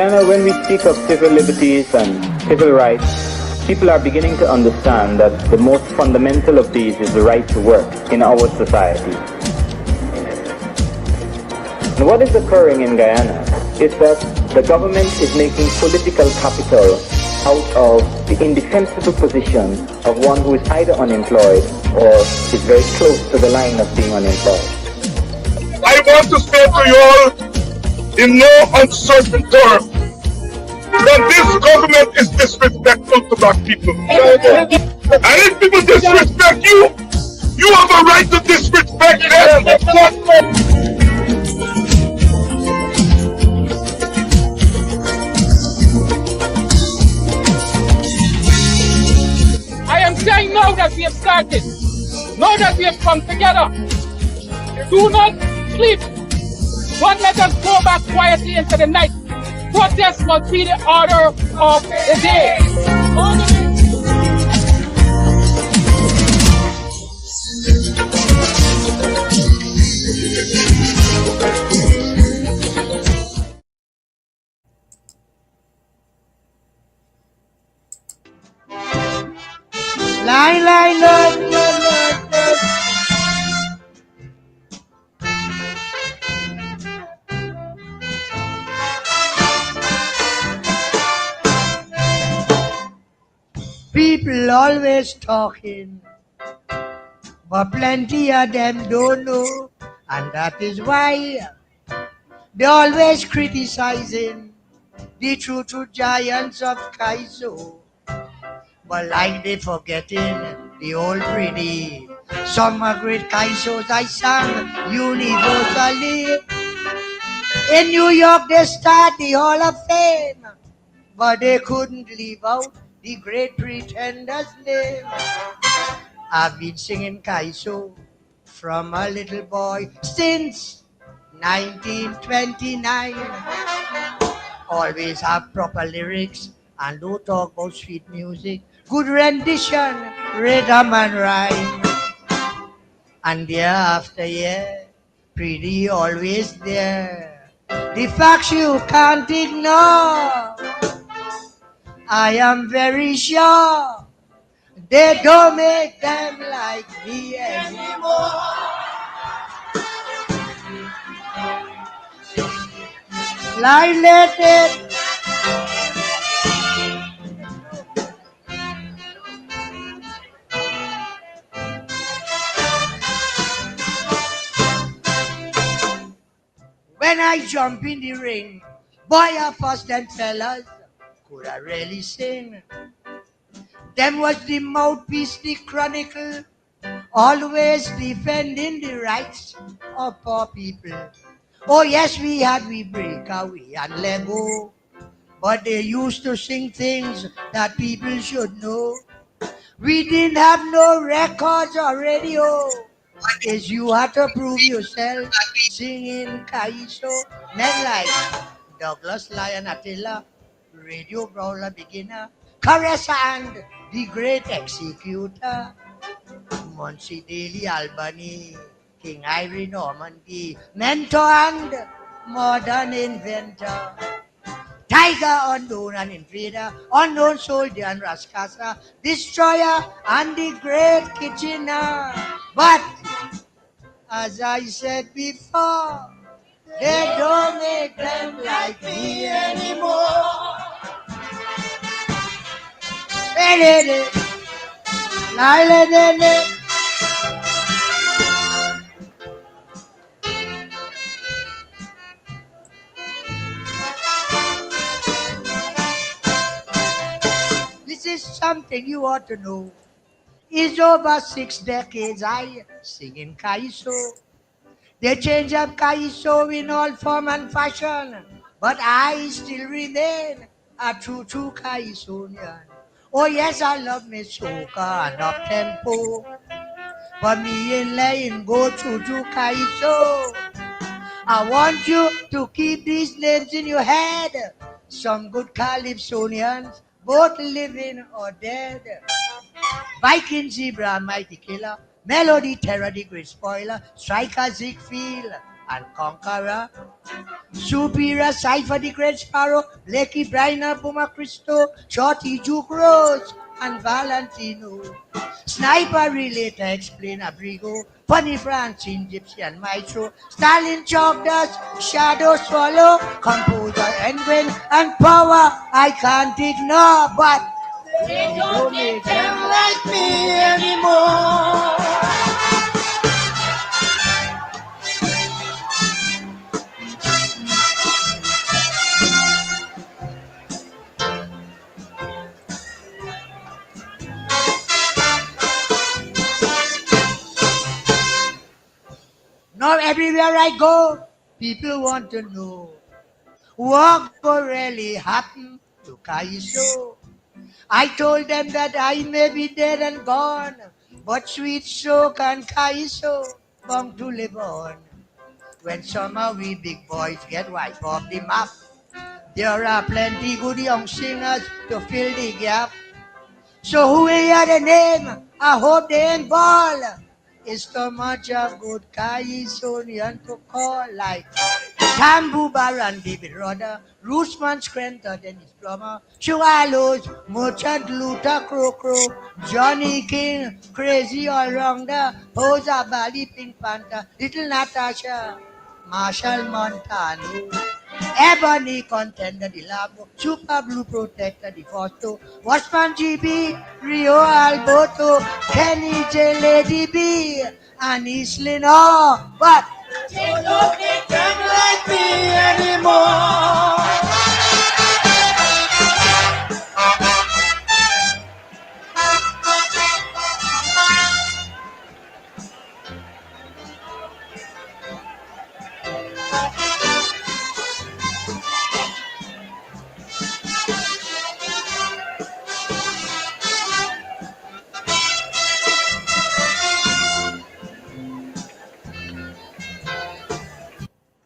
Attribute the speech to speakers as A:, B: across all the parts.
A: And when we speak of civil liberties and civil rights, people are beginning to understand that the most fundamental of these is the right to work in our society. And what is occurring in Guyana is that the government is making political capital out of the indefensible position of one who is either unemployed or is very close to the line of being unemployed.
B: I want to say to you all, in no uncertain terms, that this government is disrespectful to black people. And if people disrespect you, you have a right to disrespect them.
C: I am saying now that we have started, now that we have come together, do not sleep. Don't let us go back quietly into the night. Protest must be the order of the day.
D: Lie, lie, lie, lie, lie. People always talking, but plenty of them don't know, and that is why they always criticizing the true giants of Kaiso. But like they forgetting the old pretty summer great Kaisos I sang universally. In New York they start the Hall of Fame, but they couldn't leave out the great pretender's name. I've been singing Kaiso from a little boy since 1929. Always have proper lyrics and don't talk about sweet music. Good rendition, rhythm and rhyme. And year after year, pretty always there. The facts you can't ignore. I am very sure they don't make them like me anymore. Lie, let it. When I jump in the ring, boy, I first them fellas could I really sing. Them was the mouthpiece, the chronicle, always defending the rights of poor people. Oh yes, we breakaway and let go, but they used to sing things that people should know. We didn't have no records or radio. Is you had to prove yourself singing Kaiso. Men like Douglas Lyon Attila, Radio Brawler Beginner, Caressa and the Great Executor, Muncie Daly Albany, King Ivory Normandy, Mentor and Modern Inventor, Tiger Unknown and Invader, Unknown Soldier and Rascasa, Destroyer and the Great Kitchener. But as I said before, they don't make them like me anymore. This is something you ought to know. It's over 6 decades I sing in Kaiso. They change up Kaiso in all form and fashion, but I still remain a true Kaisonian. Oh yes, I love me soca and up tempo, but me in lane go true Kaiso. I want you to keep these names in your head. Some good Calypsonians, both living or dead. Viking Zebra, Mighty Killer, Melody, Terror, the great spoiler, Striker, Ziegfeld, and Conqueror. Superior, Cypher, the great sparrow, Blakey, Briner, Puma Cristo, Shorty, Duke Rose, and Valentino. Sniper, Relator, Explain, Abrigo, Funny Francine, Gypsy, and Maestro, Stalin, Chalk Dust, Shadow, Swallow, Composer, Engine, and Power, I can't ignore, but they don't make them like me anymore. Now everywhere I go, people want to know what could really happen to Kaiso. I told them that I may be dead and gone, but sweet soak and Kaiso bound to live on. When somehow we big boys get wiped off the map, there are plenty good young singers to fill the gap. So who hear the name? I hope they ain't ball. It's too much of good Kaisonian to call like Tambu Baran, David Rodder, Roosman Screnter, Dennis Plummer, Sugalos, Merchant Luther Crow, Johnny King, Crazy All Rounder, Posa Bali Pink Panther, Little Natasha, Marshall Montano. Ebony Contender, the Labo, Super Blue Protector, the Fosto, Watchman GB, Rio Alberto, Kenny J. Lady B, and Islin all. But they don't make them like me anymore.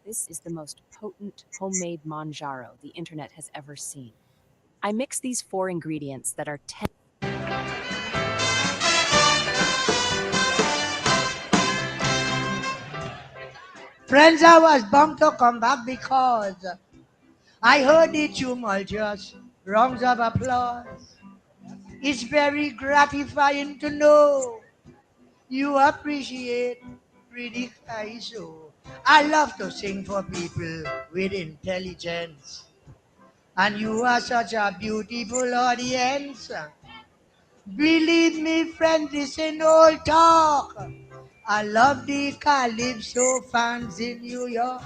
E: This is the most potent homemade manjaro the internet has ever seen. I mix these 4 ingredients that are 10.
D: Friends, I was bound to come back because I heard the tumultuous rounds of applause. It's very gratifying to know you appreciate pretty Kaiso. I love to sing for people with intelligence. And you are such a beautiful audience. Believe me, friend, this ain't old talk. I love the Calypso fans in New York.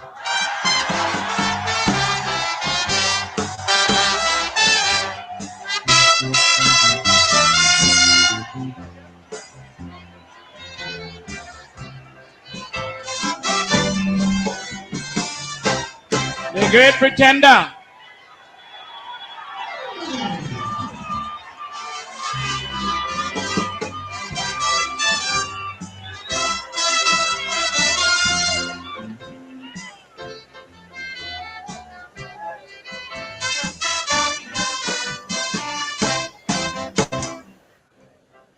C: The great pretender.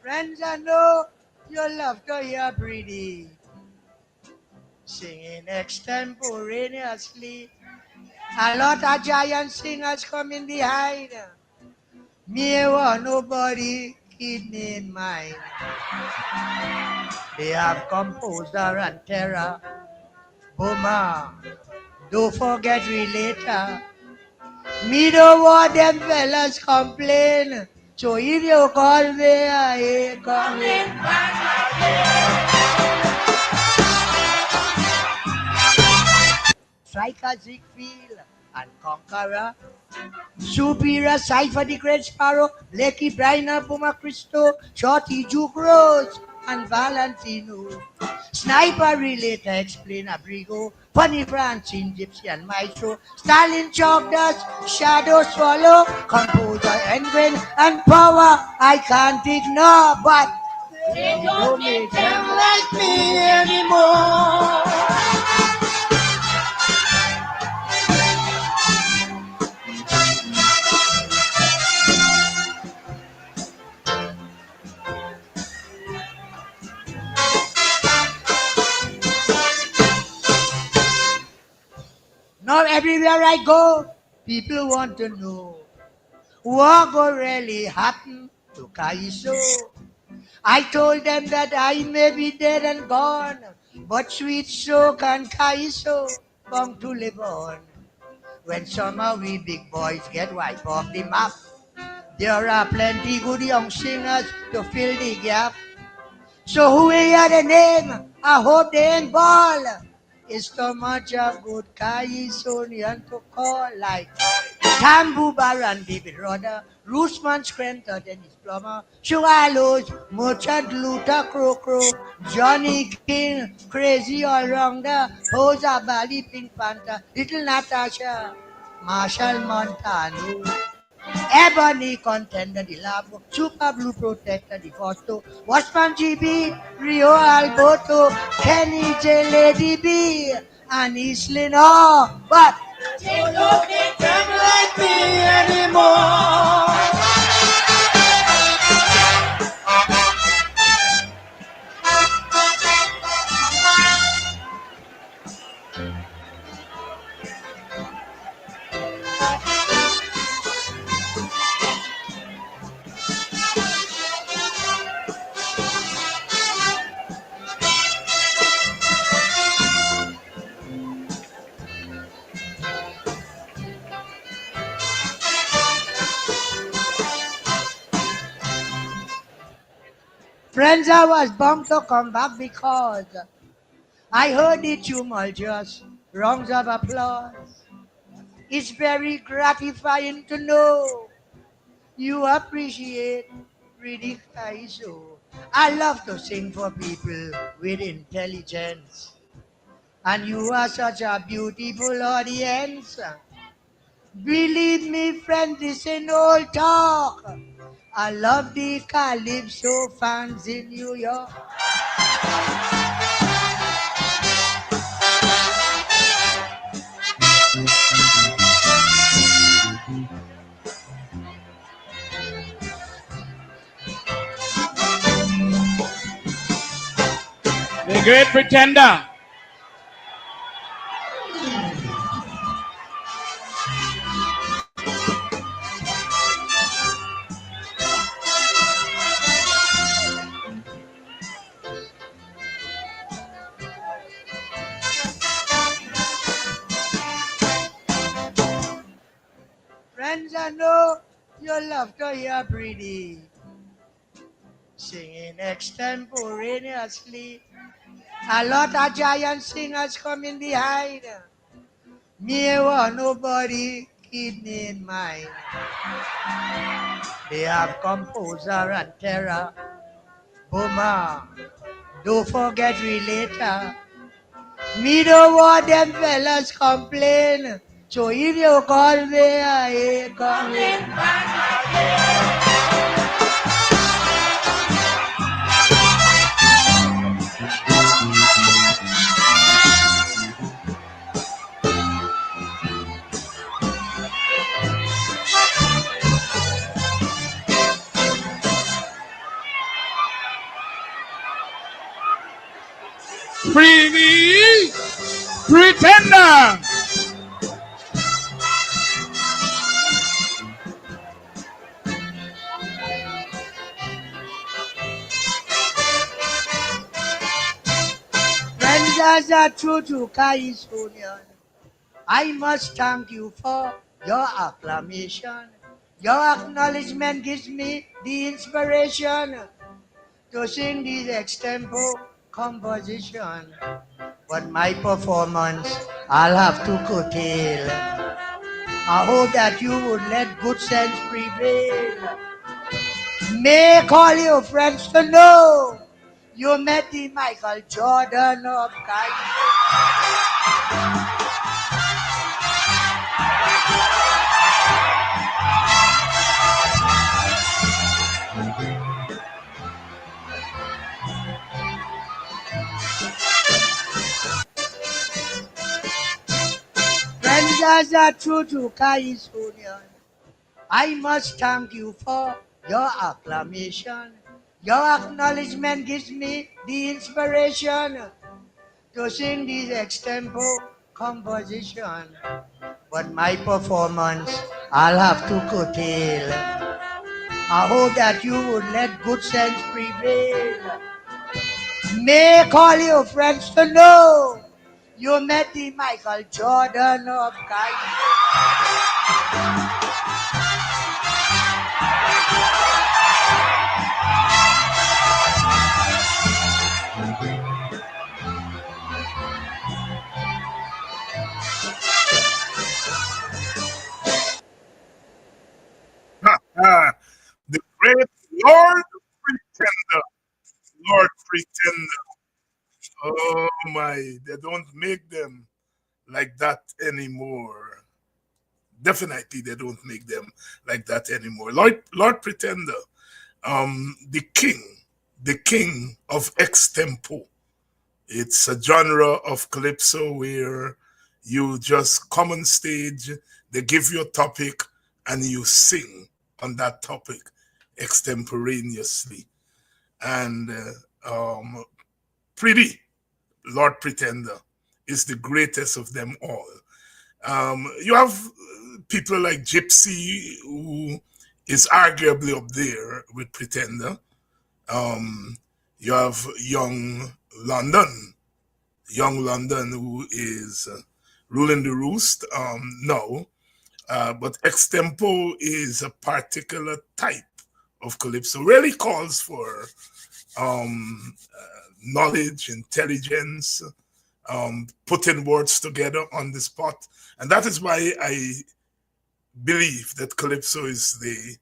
D: Friends, I know you love to hear pretty singing extemporaneously. A lot of giant singers coming behind. Me want nobody keep me in mind. They have composer and terror. Boomer, don't forget relator. Me don't want them fellas complain. So if you call me, I ain't coming back. Striker, Ziegfeld, and Conqueror. Superior, Cypher, the great sparrow, Blakey, Briner, Puma Cristo, Shorty, Duke Rose, and Valentino. Sniper, Relator, Explain, Abrigo, Funny Francine, Gypsy, and Maestro, Stalin, Chalk Dust, Shadow, Swallow, Composer, Engine, and Power, I can't ignore, but they don't make them like me anymore. everywhere I go, people want to know what go really happen to Kaiso. I told them that I may be dead and gone, but sweet soak and Kaiso bound to live on. When some of we big boys get wiped off the map, there are plenty good young singers to fill the gap. So who hear the name? I hope they ain't ball. It's so much of good Kaisonian to call like Tambu Baran, David Rodder, Roosman Scranton, Dennis Plummer, Shualos, Merchant Luther Crow, Johnny King, Crazy All Rounder, Hosa Bali Pink Panther, Little Natasha, Marshall Montano. Ebony contender the Labo, Super Blue Protector the Fosto, Watchman GB, Rio Alberto, Kenny J Lady B, and Islin all. But they don't think them like me anymore. Friends, I was bound to come back because I heard the tumultuous rounds of applause. It's very gratifying to know you appreciate reading Kaiso. I love to sing for people with intelligence. And you are such a beautiful audience. Believe me, friend, this ain't old talk. I love the Calypso fans in New York.
C: The great pretender.
D: Friends, I know you love to hear Brady singing extemporaneously. A lot of giant singers coming behind. Me want nobody keep me in mind. They have composer and terror. Boomer, don't forget relator. Me don't want them fellas complain. So if you call me, I ain't coming.
C: Free me, pretender.
D: Friends, as are true to Kai's Union, I must thank you for your acclamation. Your acknowledgement gives me the inspiration to sing this extempo composition. But my performance, I'll have to curtail. I hope that you would let good sense prevail. Make all your friends to know you met the Michael Jordan of Kaiser. Friends, as are true to Kai's Union, I must thank you for your acclamation. Your acknowledgement gives me the inspiration to sing this extempo composition. but my performance I'll have to curtail. I hope that you would let good sense prevail. Make all your friends to know you met the Michael Jordan of kind.
B: The great Lord Pretender. Lord Pretender. Oh my, they don't make them like that anymore. Definitely they don't make them like that anymore. Lord Pretender, the king of extempo. It's a genre of calypso where you just come on stage, they give you a topic, and you sing on that topic extemporaneously. And Pretty Lord Pretender is the greatest of them all. You have people like Gypsy, who is arguably up there with Pretender. You have London, Young London, who is ruling the roost now. But extempo is a particular type of calypso. Really calls for knowledge, intelligence, putting words together on the spot. And that is why I believe that calypso is the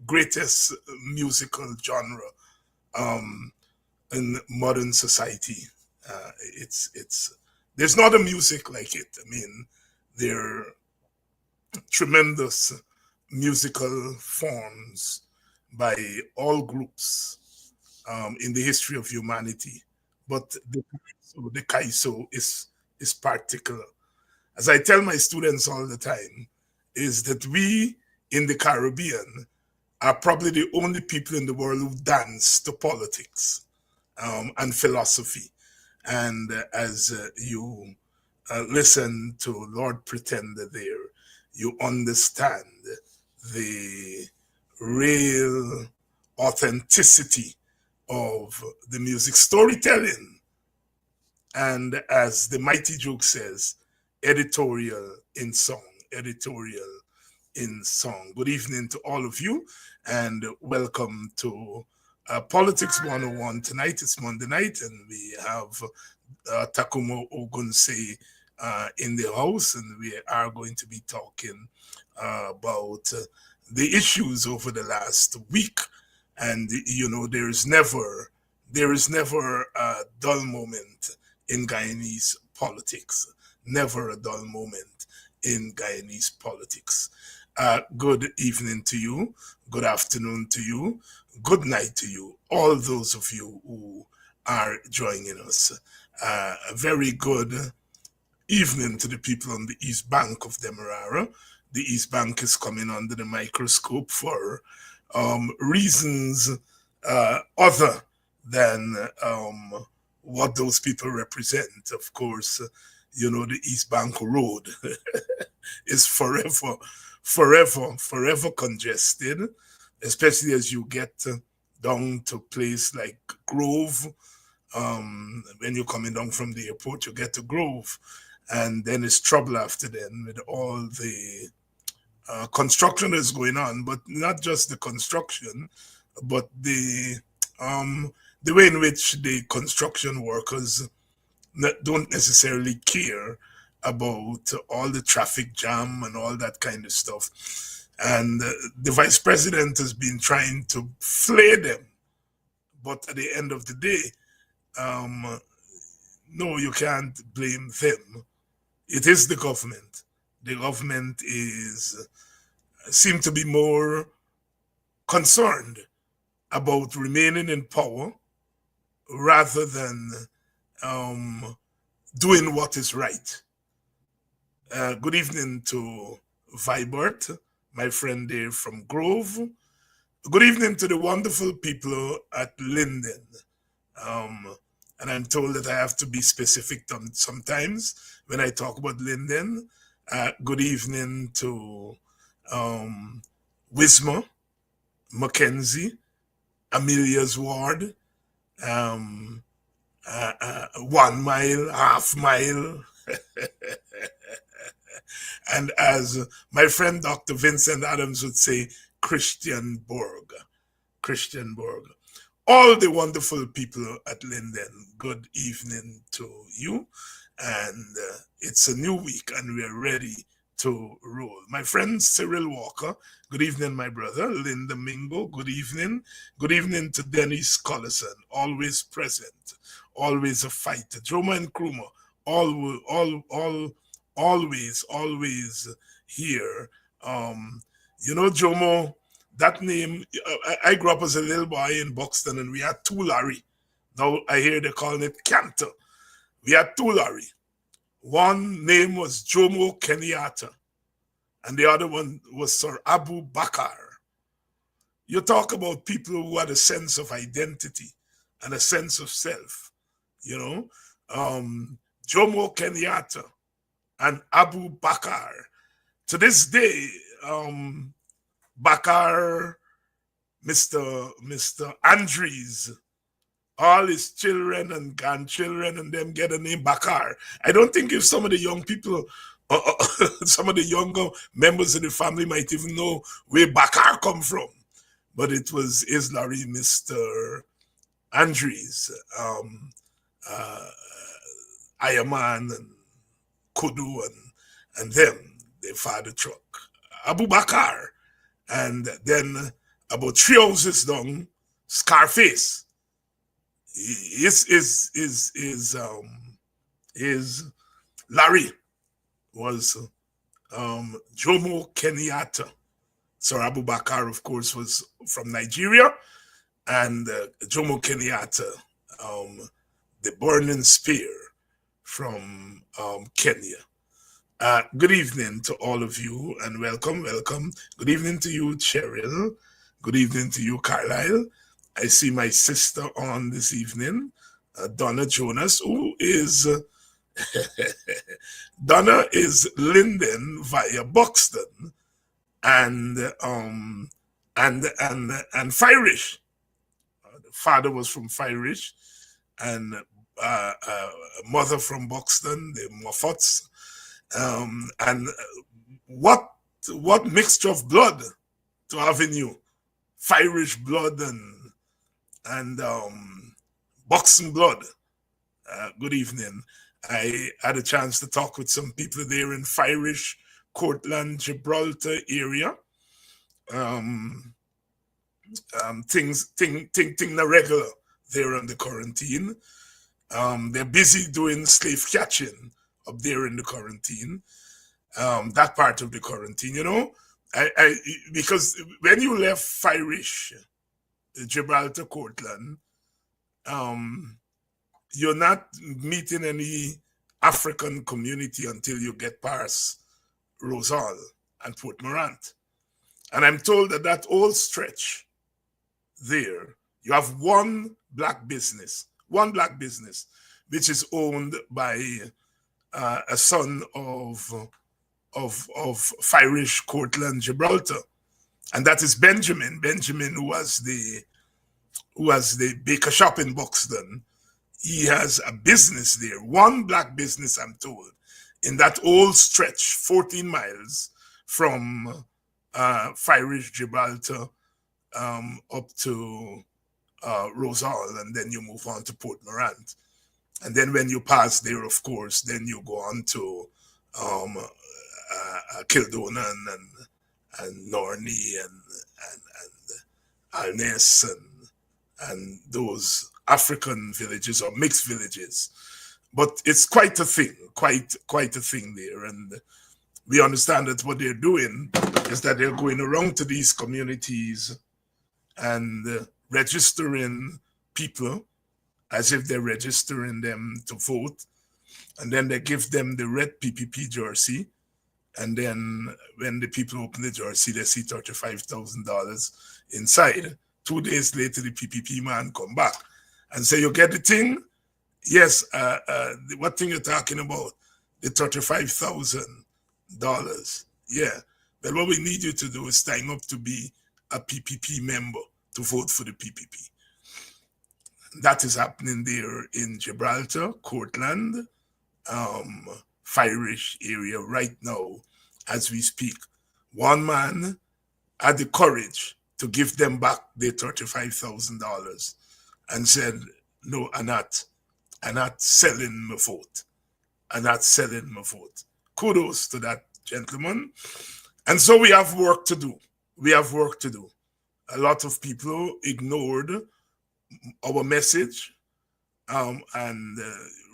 B: greatest musical genre in modern society. It's there's not a music like it. I mean, there are tremendous musical forms by all groups in the history of humanity, but the kaiso is particular. As I tell my students all the time, is that we in the Caribbean are probably the only people in the world who dance to politics and philosophy. And as you listen to Lord Pretender there, you understand the real authenticity of the music storytelling. And as the Mighty Joke says, editorial in song, editorial in song. Good evening to all of you, and welcome to Politics 101. Tonight it's Monday night, and we have Tacuma Ogunseye in the house, and we are going to be talking about the issues over the last week. And you know, there is never a dull moment in Guyanese politics. Never a dull moment in Guyanese politics. Good evening to you. Good afternoon to you. Good night to you. All those of you who are joining us. A very good evening to the people on the East Bank of Demerara. The East Bank is coming under the microscope for reasons other than what those people represent. Of course, you know, the East Bank Road is forever congested, especially as you get down to a place like Grove. When you're coming down from the airport, you get to Grove, and then it's trouble after then with all the construction that's going on, but not just the construction, but the way in which the construction workers don't necessarily care about all the traffic jam and all that kind of stuff. And the vice president has been trying to flay them, but at the end of the day, no, you can't blame them. It is the government. The government seem to be more concerned about remaining in power rather than doing what is right. Good evening to Vibert, my friend there from Grove. Good evening to the wonderful people at Linden. And I'm told that I have to be specific sometimes when I talk about Linden. Good evening to Wisma, Mackenzie, Amelia's ward, 1 mile, half mile. And as my friend Dr. Vincent Adams would say, Christian Borg. All the wonderful people at Linden, good evening to you. And it's a new week and we're ready to roll. My friend Cyril Walker, good evening, my brother. Linda Mingo, good evening. Good evening to Dennis Collison, always present, always a fighter. Joma and Kruma, always here. Jomo, that name, I grew up as a little boy in Buxton and we had 2 Larry. Now I hear they're calling it Cantor. We had 2 Larry. One name was Jomo Kenyatta and the other one was Sir Abu Bakar. You talk about people who had a sense of identity and a sense of self, Jomo Kenyatta and Abu Bakar. To this day, Bakar, Mr. Andres, all his children and grandchildren and them get a name Bakar. I don't think if some of the young people, some of the younger members of the family might even know where Bakar come from. But it was his Larry, Mr. Andres, Ayaman and Kudu and them, their father truck. Abu Bakar. And then about 3 houses down, Scarface. His Larry was Jomo Kenyatta. Sir Abu Bakar, of course, was from Nigeria, and Jomo Kenyatta, the burning spear from Kenya. Good evening to all of you and welcome. Good evening to you, Cheryl. Good evening to you, Carlisle. I see my sister on this evening, Donna Jonas, who is Donna is Linden via Buxton and Firish. The father was from Firish and mother from Buxton, the Moffatts. And what mixture of blood to have in you? Irish blood and Buxton blood. Good evening. I had a chance to talk with some people there in Irish, Cortland, Gibraltar area. Things not regular there on the quarantine. They're busy doing slave catching up there in the quarantine, that part of the quarantine, because when you left Irish, Gibraltar, Cortland, you're not meeting any African community until you get past Rosal and Port Morant. And I'm told that whole stretch there, you have one black business, which is owned by a son of Irish, Cortland, Gibraltar, and that is Benjamin, who was the baker shop in Buxton. He has a business there, one black business, I'm told, in that old stretch, 14 miles from Irish, Gibraltar, up to Rosal, and then you move on to Port Morant. And then when you pass there, of course, then you go on to Kildonan and Norney and Alness and those African villages or mixed villages. But it's quite a thing, quite a thing there. And we understand that what they're doing is that they're going around to these communities and registering people as if they're registering them to vote. And then they give them the red PPP jersey. And then when the people open the jersey, they see $35,000 inside. 2 days later, the PPP man come back and say, you get the thing? Yes, what thing you're talking about? The 35,000. Yeah. But what we need you to do is sign up to be a PPP member, to vote for the PPP. That is happening there in Gibraltar, Cortland, Firish area right now as we speak. One man had the courage to give them back their $35,000 and said, no, I'm not selling my vote. I'm not selling my vote. Kudos to that gentleman. And so we have work to do. We have work to do. A lot of people ignored our message and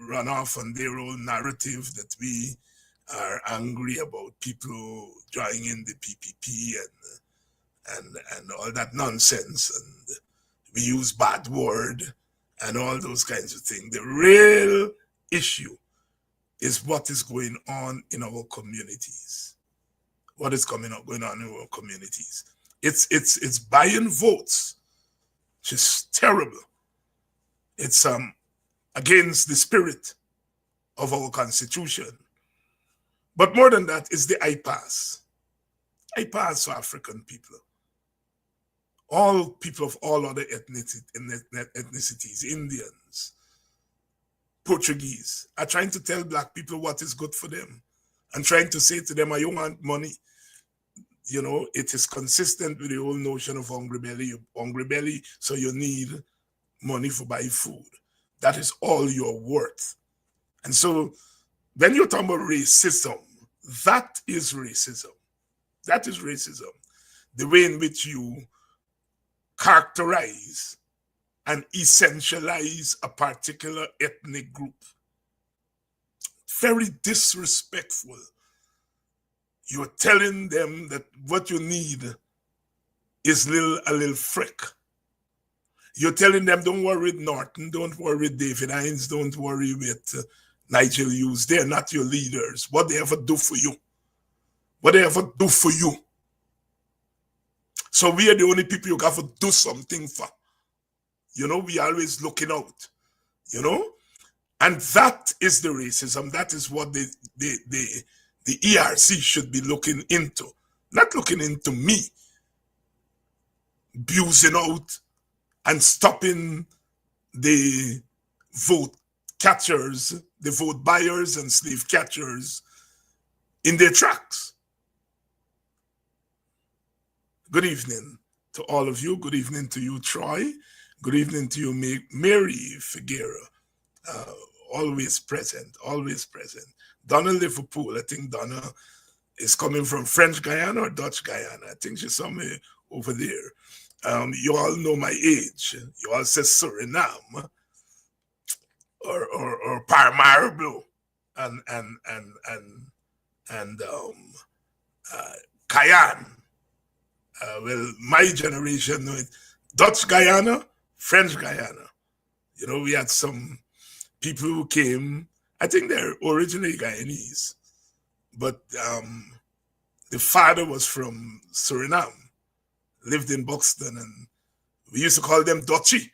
B: run off on their own narrative that we are angry about people joining the PPP and all that nonsense, and we use bad word and all those kinds of things. The real issue is what is going on in our communities. What is going on in our communities? It's buying votes, which is terrible. It's against the spirit of our Constitution. But more than that, it's the IPAS. IPAS for African people. All people of all other ethnicities, Indians, Portuguese, are trying to tell black people what is good for them and trying to say to them, I don't want money. You know, it is consistent with the whole notion of hungry belly, so you need money for buy food. That is all you're worth. And so when you talk about racism, that is racism. That is racism. The way in which you characterize and essentialize a particular ethnic group. Very disrespectful. You're telling them that what you need is a little frick. You're telling them, don't worry with Norton, don't worry with David Hines, don't worry with Nigel Hughes. They're not your leaders. What they ever do for you. What they ever do for you. So we are the only people you got to do something for. You know, we are always looking out. You know? And that is the racism. That is what the ERC should be looking into. Not looking into me. Abusing out and stopping the vote catchers, the vote buyers and slave catchers in their tracks. Good evening to all of you. Good evening to you, Troy. Good evening to you, Mary Figueroa. Always present, always present. Donna Liverpool, I think Donna is coming from French Guyana or Dutch Guyana. I think she's somewhere over there. You all know my age. You all say Suriname or Paramaribo and Cayenne. Well, my generation knew it. Dutch Guyana, French Guyana. You know, we had some people who came, I think they're originally Guyanese, but the father was from Suriname, lived in Buxton, and we used to call them Dutchy.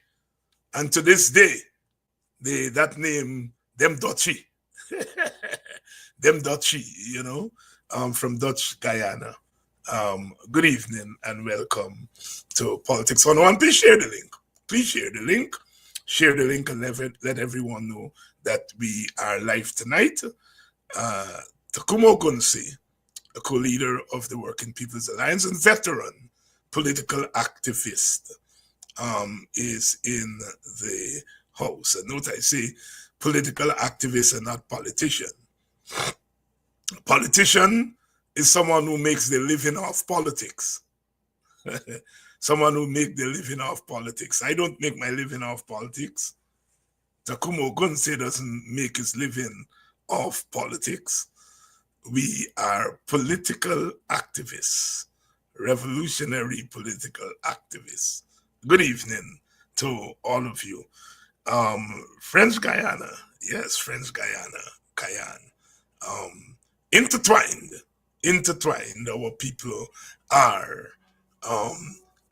B: And to this day, that name, them Dutchy. Them Dutchy, you know, from Dutch Guyana. Good evening and welcome to Politics 101. Please share the link. Please share the link. Share the link and let everyone know that we are live tonight. Tacuma Ogunseye, a co-leader of the Working People's Alliance and veteran political activist, is in the house. And note I say political activist and not politician. Politician is someone who makes their living off politics. Someone who makes their living off politics. I don't make my living off politics. Tacuma Ogunseye doesn't make his living off politics. We are political activists, revolutionary political activists. Good evening to all of you. French Guyana, yes, French Guyana, Cayenne. Intertwined, our people are.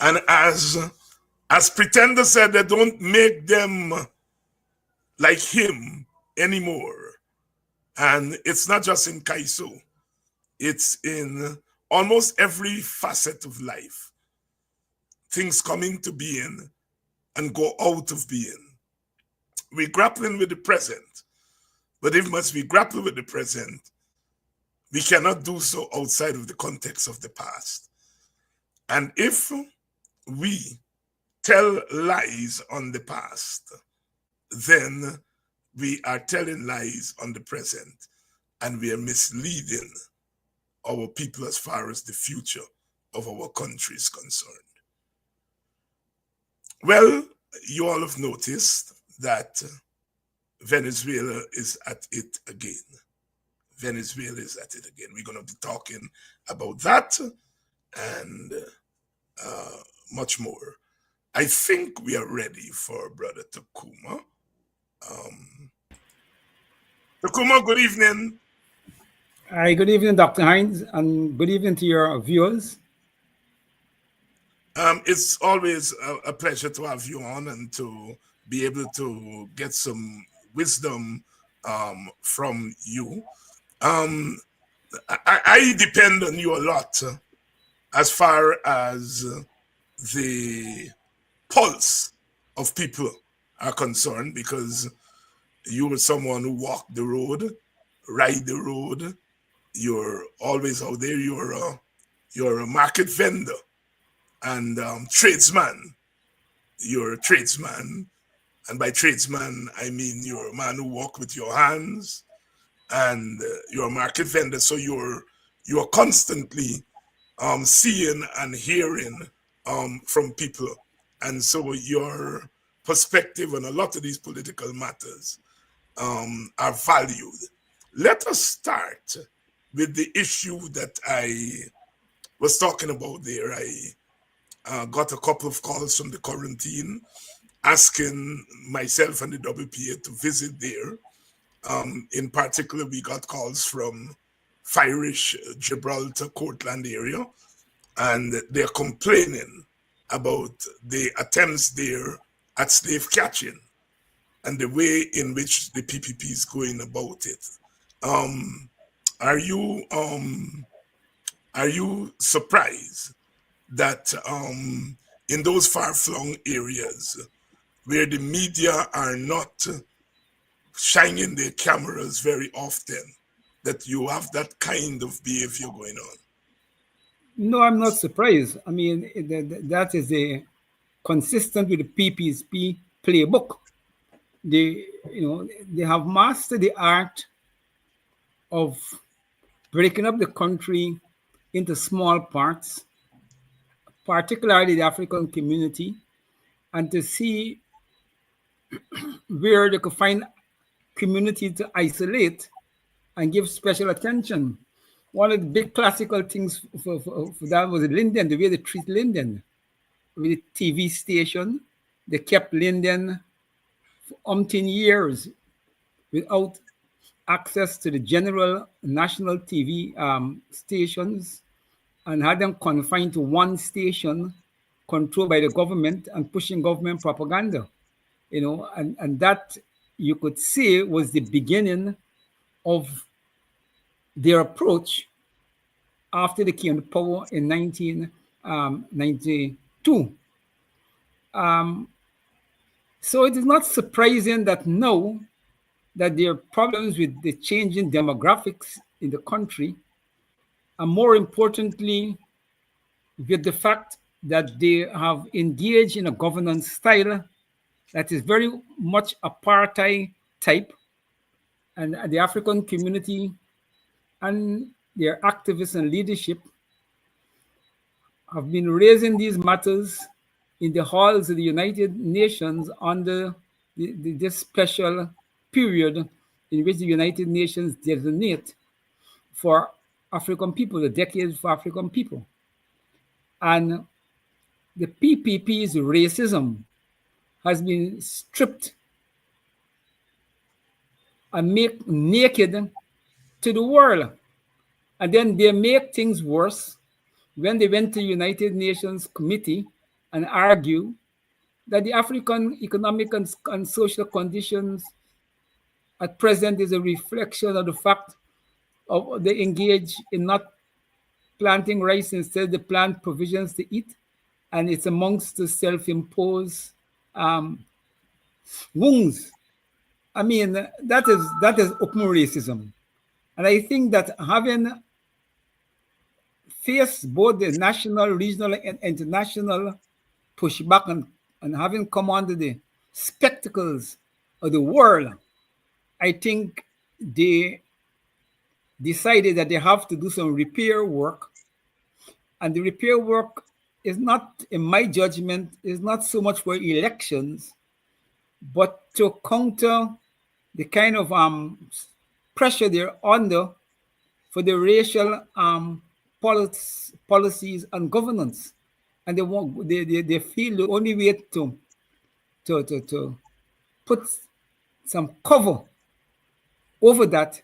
B: And as Pretender said, they don't make them like him anymore. And it's not just in Kaiso. It's in almost every facet of life. Things come into being and go out of being. We're grappling with the present, but if must we grapple with the present, we cannot do so outside of the context of the past. And if we tell lies on the past, then we are telling lies on the present, and we are misleading our people as far as the future of our country is concerned. Well, you all have noticed that Venezuela is at it again. Venezuela is at it again. We're going to be talking about that and much more. I think we are ready for Brother Tacuma. Tacuma, good evening.
F: Hi, good evening, Dr. Hines, and good evening to your viewers.
B: It's always a pleasure to have you on and to be able to get some wisdom from you. I depend on you a lot as far as the pulse of people are concerned, because you were someone who walked the road, ride the road. You're always out there. You're a market vendor and tradesman. You're a tradesman, and by tradesman I mean you're a man who walk with your hands, and you're a market vendor. So you're constantly seeing and hearing from people, and so your perspective on a lot of these political matters are valued. Let us start with the issue that I was talking about there. I got a couple of calls from the quarantine asking myself and the WPA to visit there. In particular, we got calls from Firish, Gibraltar, Cortland area, and they're complaining about the attempts there at slave catching and the way in which the PPP is going about it. Are you surprised that in those far-flung areas where the media are not shining their cameras very often, that you have that kind of behavior going on?
F: No, I'm not surprised. I mean, that is consistent with the PPP playbook. They have mastered the art of breaking up the country into small parts, particularly the African community, and to see where they could find community to isolate and give special attention. One of the big classical things for that was Linden, the way they treat Linden. With the TV station, they kept Linden for umpteen years without access to the general national TV stations, and had them confined to one station controlled by the government and pushing government propaganda. And that you could say was the beginning of their approach after they came to power in 1992. So it is not surprising that now that there are problems with the changing demographics in the country, and more importantly, with the fact that they have engaged in a governance style that is very much apartheid type, and the African community and their activists and leadership have been raising these matters in the halls of the United Nations under this special period in which the United Nations designate for African people, the decade for African people. And the PPP's racism has been stripped and made naked to the world. And then they make things worse when they went to United Nations Committee and argue that the African economic and social conditions at present is a reflection of the fact of they engage in not planting rice instead they plant provisions to eat, and it's amongst the self-imposed wounds. I mean, that is open racism, and I think that having faced both the national, regional, and international pushback, and having come under the spectacles of the world, I think they decided that they have to do some repair work. And the repair work is not, in my judgment, is not so much for elections, but to counter the kind of pressure they're under for the racial policies and governance. And they feel the only way to put some cover over that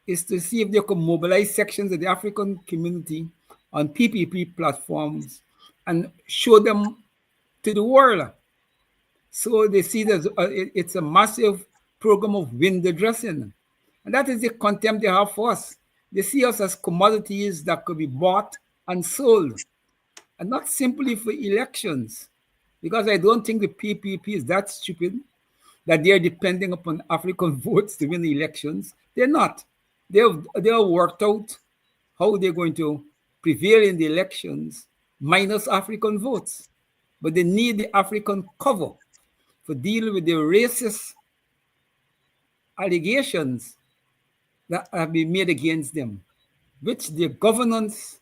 F: is to see if they can mobilize sections of the African community on PPP platforms and show them to the world. So they see that it's a massive program of window dressing. And that is the contempt they have for us. They see us as commodities that could be bought and sold, and not simply for elections. Because I don't think the PPP is that stupid that they're depending upon African votes to win the elections. They're not. They've worked out how they're going to prevail in the elections minus African votes. But they need the African cover for dealing with the racist allegations that have been made against them, which the governance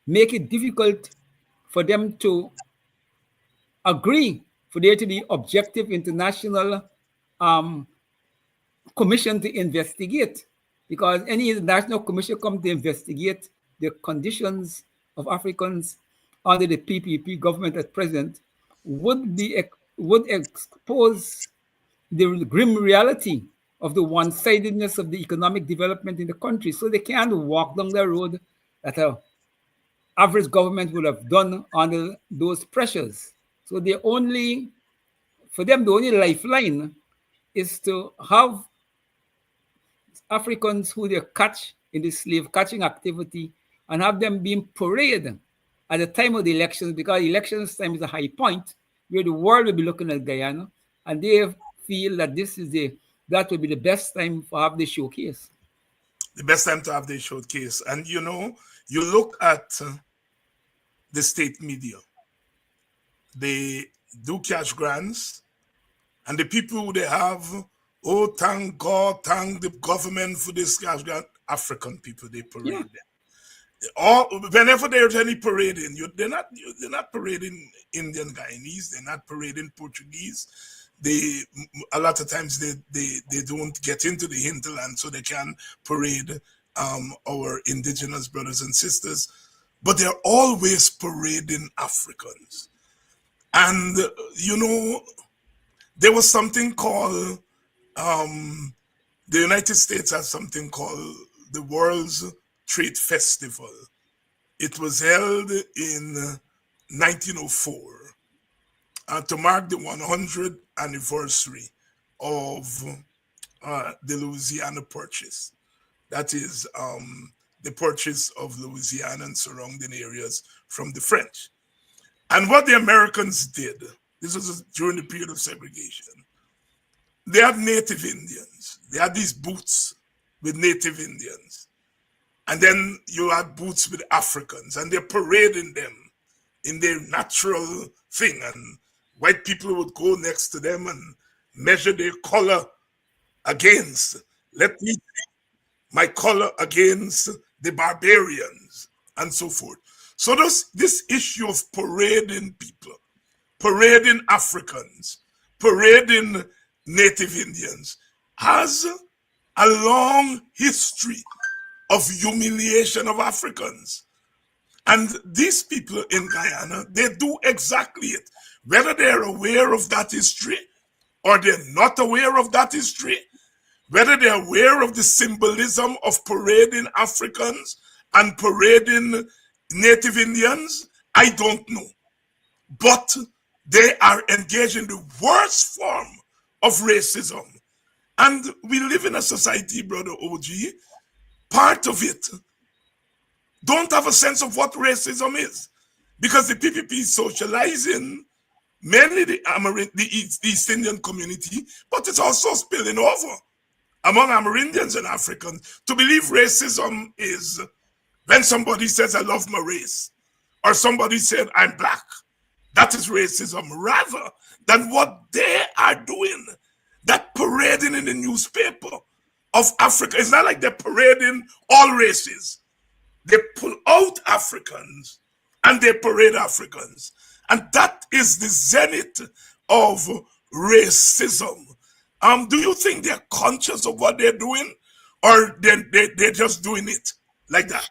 F: make it difficult for them to agree for there to be objective international commission to investigate, because any international commission come to investigate the conditions of Africans under the PPP government at present would expose the grim reality of the one-sidedness of the economic development in the country. So they can't walk down the road that an average government would have done under those pressures. So for them, the only lifeline is to have Africans who they catch in the slave catching activity and have them being paraded at the time of the elections, because elections time is a high point where the world will be looking at Guyana, and they feel that that will be the best time for have the showcase.
B: The best time to have the showcase. And you look at the state media. They do cash grants, and the people who they have, oh, thank God, thank the government for this cash grant. African people, they parade them. Whenever there's any parading, they're not parading Indian Guyanese, they're not parading Portuguese. A lot of times they don't get into the hinterland, so they can parade our indigenous brothers and sisters, but they're always parading Africans. And there was something called the United States has something called the World's Trade Festival. It was held in 1904 to mark the 100th anniversary of the Louisiana Purchase. That is the purchase of Louisiana and surrounding areas from the French. And what the Americans did, this was during the period of segregation, they had Native Indians. They had these booths with Native Indians. And then you had booths with Africans, and they're parading them in their natural thing. And white people would go next to them and measure their color against, let me see my color against the barbarians, and so forth. So this issue of parading people, parading Africans, parading Native Indians has a long history of humiliation of Africans. And these people in Guyana, they do exactly it. Whether they're aware of that history or they're not aware of that history, whether they're aware of the symbolism of parading Africans and parading Native Indians, I don't know. But they are engaged in the worst form of racism. And we live in a society, Brother OG, part of it, don't have a sense of what racism is, because the PPP is socializing mainly the East Indian community, but it's also spilling over among Amerindians and Africans to believe racism is when somebody says, I love my race, or somebody said, I'm black. That is racism, rather than what they are doing, that parading in the newspaper of Africa. It's not like they're parading all races. They pull out Africans and they parade Africans. And that is the zenith of racism. Do you think they're conscious of what they're doing, or they're just doing it like that?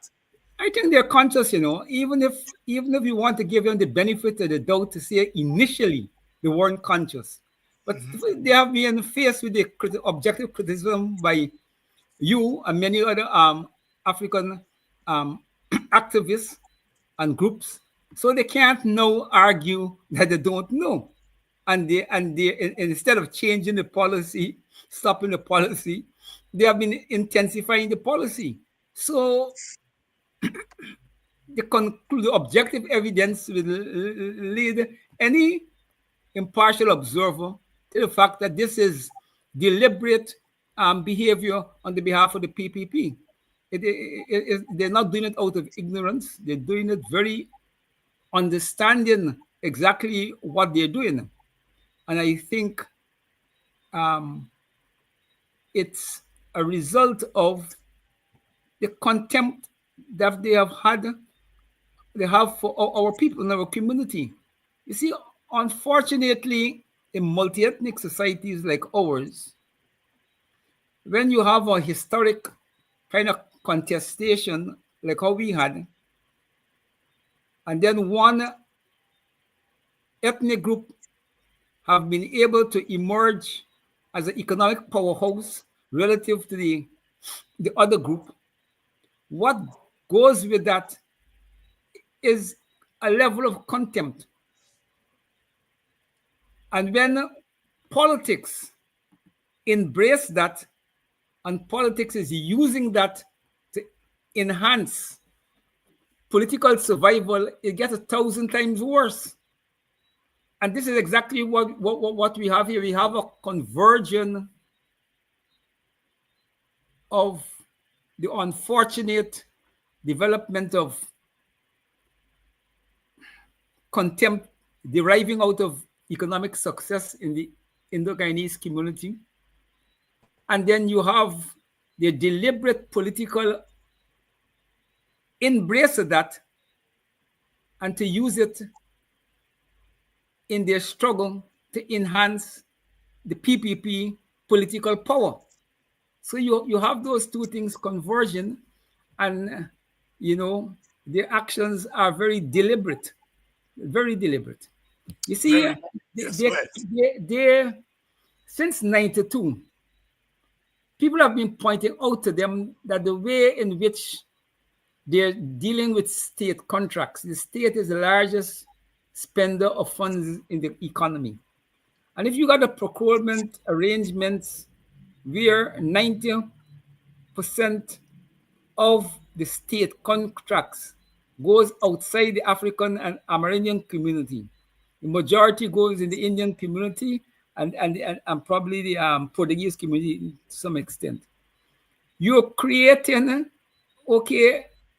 F: I think they're conscious, even if you want to give them the benefit of the doubt to say initially they weren't conscious. But they have been faced with the objective criticism by you and many other African activists and groups, so they can't now argue that they don't know, and instead of changing the policy, stopping the policy, they have been intensifying the policy. So the objective evidence will lead any impartial observer to the fact that this is deliberate behavior on the behalf of the PPP. They're not doing it out of ignorance. They're doing it very understanding exactly what they're doing. And I think it's a result of the contempt that they have for our people in our community. You see, unfortunately, in multi-ethnic societies like ours, when you have a historic kind of contestation like how we had, and then one ethnic group have been able to emerge as an economic powerhouse relative to the other group, what goes with that is a level of contempt. And when politics embrace that, and politics is using that to enhance political survival, it gets 1,000 times worse. And this is exactly what we have here. We have a conversion of the unfortunate development of contempt deriving out of economic success in the Indo-Guyanese community. And then you have the deliberate political embrace of that and to use it in their struggle to enhance the PPP political power. So you have those two things conversion, and their actions are very deliberate, very deliberate. You see, they since 92, people have been pointing out to them that the way in which they're dealing with state contracts, the state is the largest spender of funds in the economy. And if you got a procurement arrangements where 90% of the state contracts goes outside the African and Amerindian community, the majority goes in the Indian community and probably the Portuguese community to some extent. You're creating,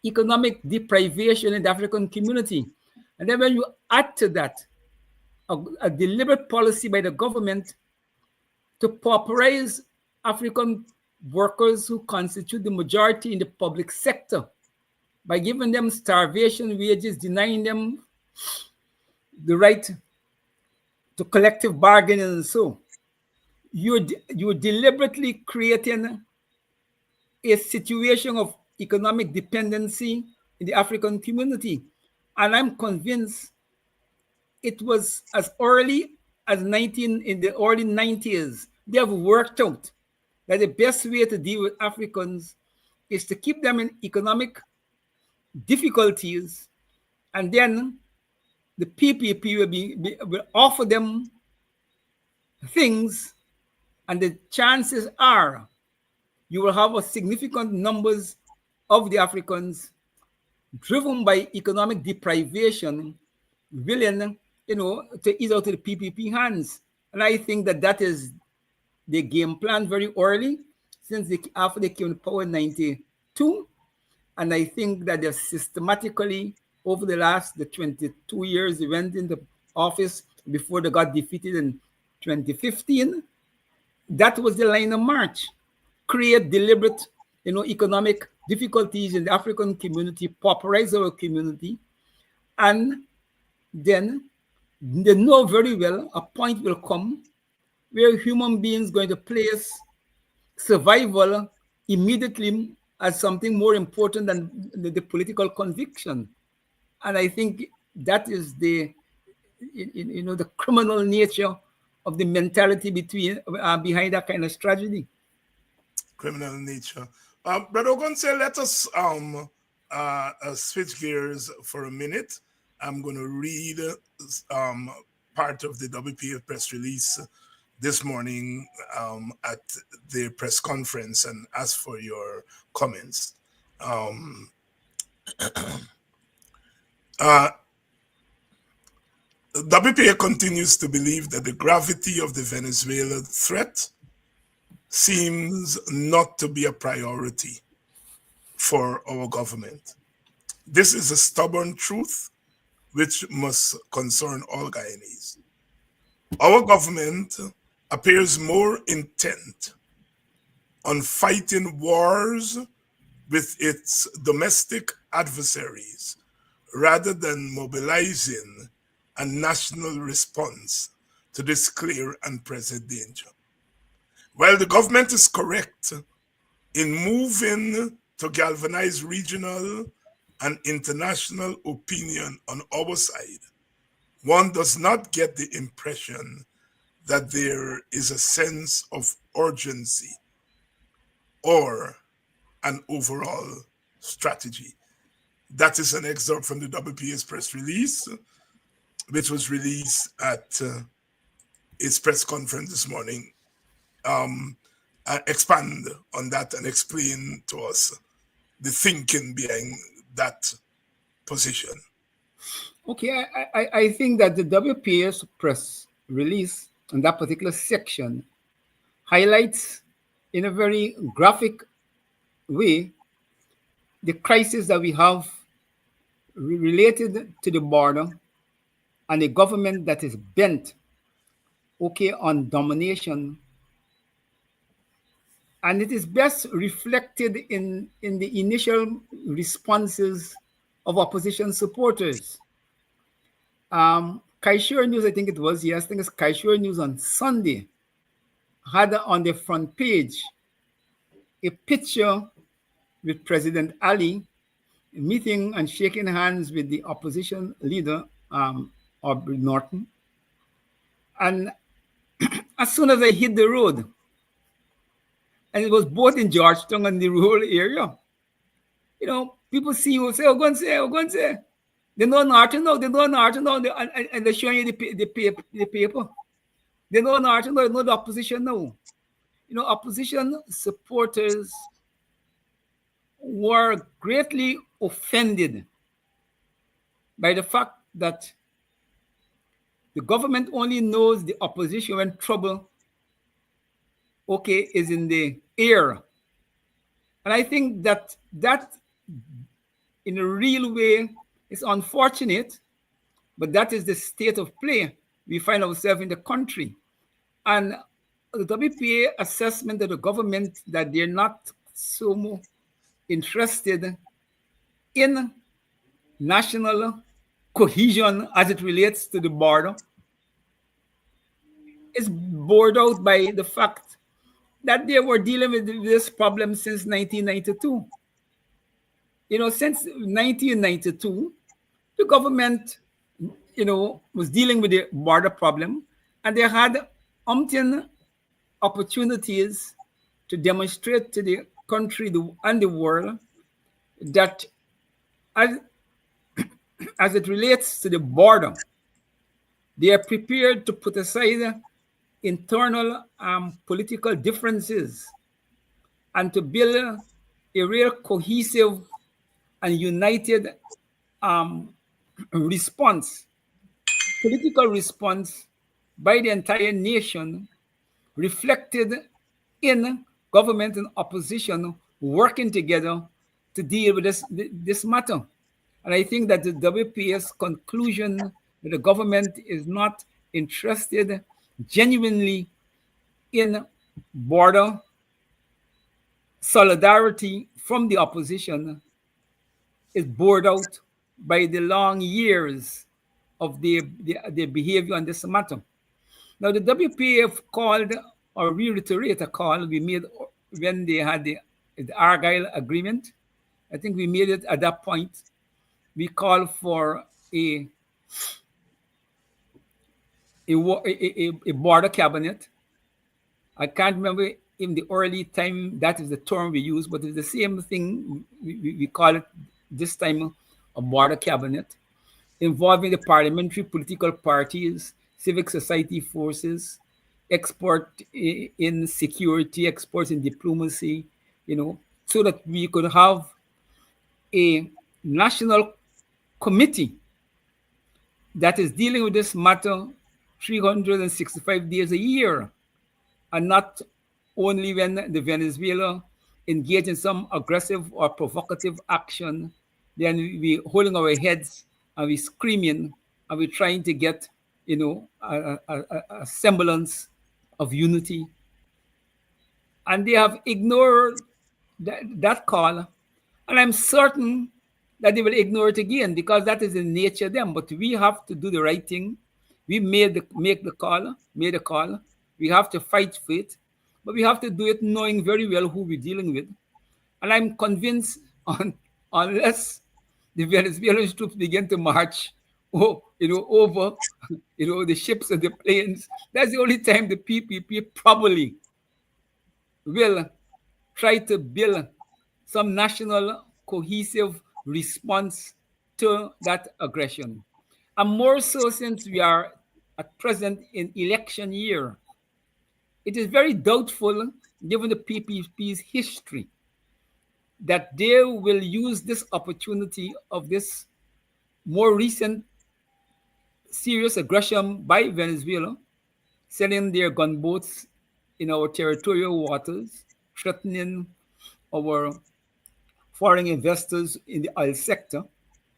F: economic deprivation in the African community. And then when you add to that a deliberate policy by the government to pauperize African workers who constitute the majority in the public sector by giving them starvation wages, denying them the right to collective bargaining, and so you're deliberately creating a situation of economic dependency in the African community. And I'm convinced it was as early as in the early 90s, they have worked out that the best way to deal with Africans is to keep them in economic difficulties, and then the PPP will offer them things, and the chances are you will have a significant numbers of the Africans driven by economic deprivation, willing, to ease out of the PPP hands. And I think that that is the game plan very early, since after they came to power in 92. And I think that they've systematically, over the 22 years they went into office before they got defeated in 2015, that was the line of march. Create deliberate, economic difficulties in the African community, pauperize our community, and then they know very well a point will come where human beings going to place survival immediately as something more important than the political conviction. And I think that is the criminal nature of the mentality behind that kind of strategy.
B: Criminal nature. Brother Ogunseye, let us switch gears for a minute. I'm going to read part of the WPA press release this morning at the press conference and ask for your comments. WPA continues to believe that the gravity of the Venezuela threat seems not to be a priority for our government. This is a stubborn truth which must concern all Guyanese. Our government appears more intent on fighting wars with its domestic adversaries rather than mobilizing a national response to this clear and present danger. While the government is correct in moving to galvanize regional and international opinion on our side, one does not get the impression that there is a sense of urgency or an overall strategy. That is an excerpt from the WPA's press release, which was released at its press conference this morning. Expand on that and explain to us the thinking behind that position.
F: Okay, I think that the WPA's press release in that particular section highlights in a very graphic way the crisis that we have related to the border and a government that is bent, on domination. And it is best reflected in the initial responses of opposition supporters. Kaishur News, I think it was, yes, I think it's Kaishur News on Sunday, had on the front page a picture with President Ali meeting and shaking hands with the opposition leader, Aubrey Norton. And as soon as I hit the road, and it was both in Georgetown and the rural area, people see you say, Ogunseye. They know Norton now, and they're showing you the paper. They know Norton now, they know the opposition now. Opposition supporters were greatly offended by the fact that the government only knows the opposition when trouble, is in the air. And I think that in a real way is unfortunate, but that is the state of play we find ourselves in the country. And the WPA assessment of the government that they're not so interested in national cohesion as it relates to the border is borne out by the fact that they were dealing with this problem since 1992. Since 1992, the government, was dealing with the border problem, and they had umpteen opportunities to demonstrate to the country and the world that as it relates to the border, they are prepared to put aside internal political differences and to build a real cohesive and united response, political response by the entire nation, reflected in government and opposition working together to deal with this matter. And I think that the WPS conclusion that the government is not interested genuinely in border solidarity from the opposition is borne out by the long years of their behavior on this matter. Now, the WPF called or reiterate a call we made when they had the Argyle Agreement. I think we made it at that point. We called for a border cabinet. I can't remember in the early time that is the term we use, but it's the same thing. We call it this time a border cabinet, involving the parliamentary political parties, civic society forces, expert in security, experts in diplomacy, so that we could have a national committee that is dealing with this matter 365 days a year, and not only when the Venezuela engage in some aggressive or provocative action, then we holding our heads and we screaming and we trying to get, a semblance of unity. And they have ignored that call, and I'm certain that they will ignore it again because that is in nature of them. But we have to do the right thing. We made a call. We have to fight for it, but we have to do it knowing very well who we're dealing with. And I'm convinced unless the Venezuelan troops begin to march, over, the ships and the planes, that's the only time the PPP probably will try to build some national cohesive response to that aggression. And more so since we are at present in election year. It is very doubtful, given the PPP's history, that they will use this opportunity of this more recent serious aggression by Venezuela, sending their gunboats in our territorial waters, threatening our foreign investors in the oil sector,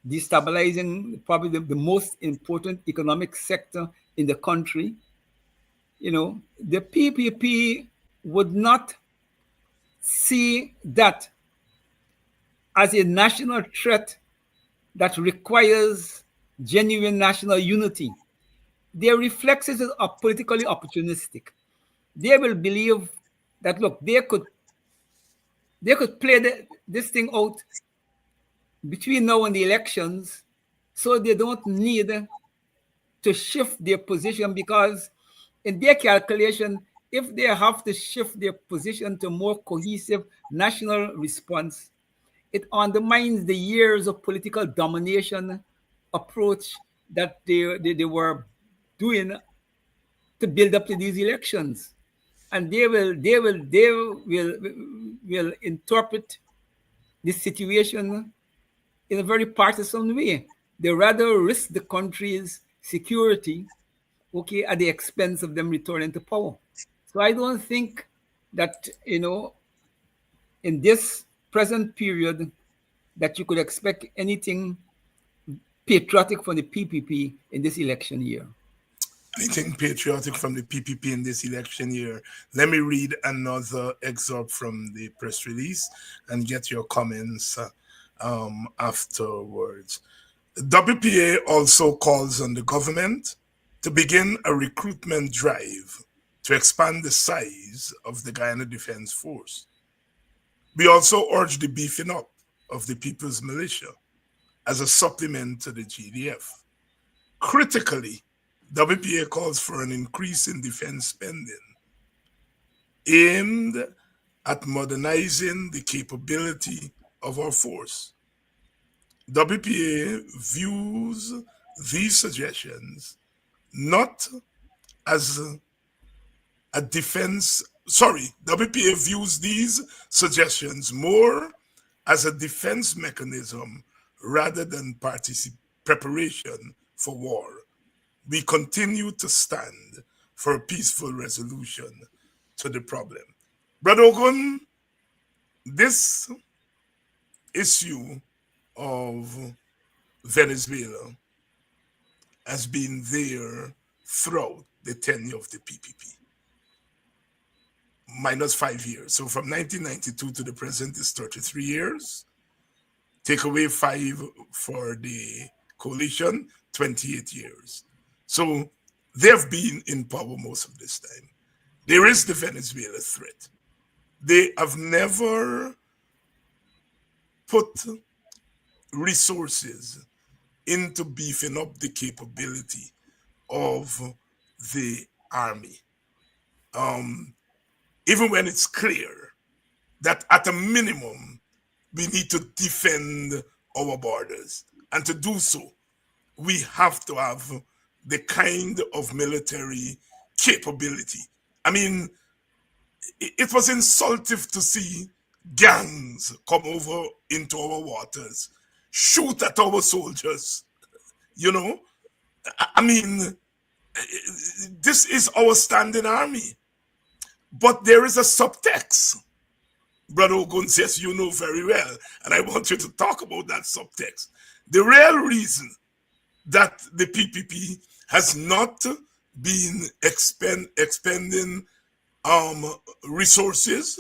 F: destabilizing probably the most important economic sector in the country. The PPP would not see that as a national threat that requires genuine national unity. Their reflexes are politically opportunistic. They will believe that, look, they could play this thing out between now and the elections, so they don't need to shift their position, because in their calculation, if they have to shift their position to more cohesive national response, it undermines the years of political domination approach that they were doing to build up to these elections. And they will interpret this situation in a very partisan way. They rather risk the country's security, at the expense of them returning to power. So I don't think that, in this present period, that you could expect anything patriotic from the PPP in this election year.
B: Anything patriotic from the PPP in this election year? Let me read another excerpt from the press release and get your comments afterwards. WPA also calls on the government to begin a recruitment drive to expand the size of the Guyana Defense Force. We also urge the beefing up of the People's Militia as a supplement to the GDF. Critically, WPA calls for an increase in defense spending aimed at modernizing the capability of our force. WPA views these suggestions not as WPA views these suggestions more as a defense mechanism rather than preparation for war. We continue to stand for a peaceful resolution to the problem. Brother Ogun, this issue of Venezuela has been there throughout the tenure of the PPP, minus 5 years. So from 1992 to the present is 33 years. Take away 5 for the coalition, 28 years. So they've been in power most of this time. There is the Venezuela threat. They have never put resources into beefing up the capability of the army. Even when it's clear that at a minimum, we need to defend our borders. And to do so, we have to have the kind of military capability. I mean, it was insulting to see gangs come over into our waters, shoot at our soldiers. You know, I mean, this is our standing army. But there is a subtext, Brother Ogun says, you know very well, and I want you to talk about that subtext. The real reason that the PPP has not been expending resources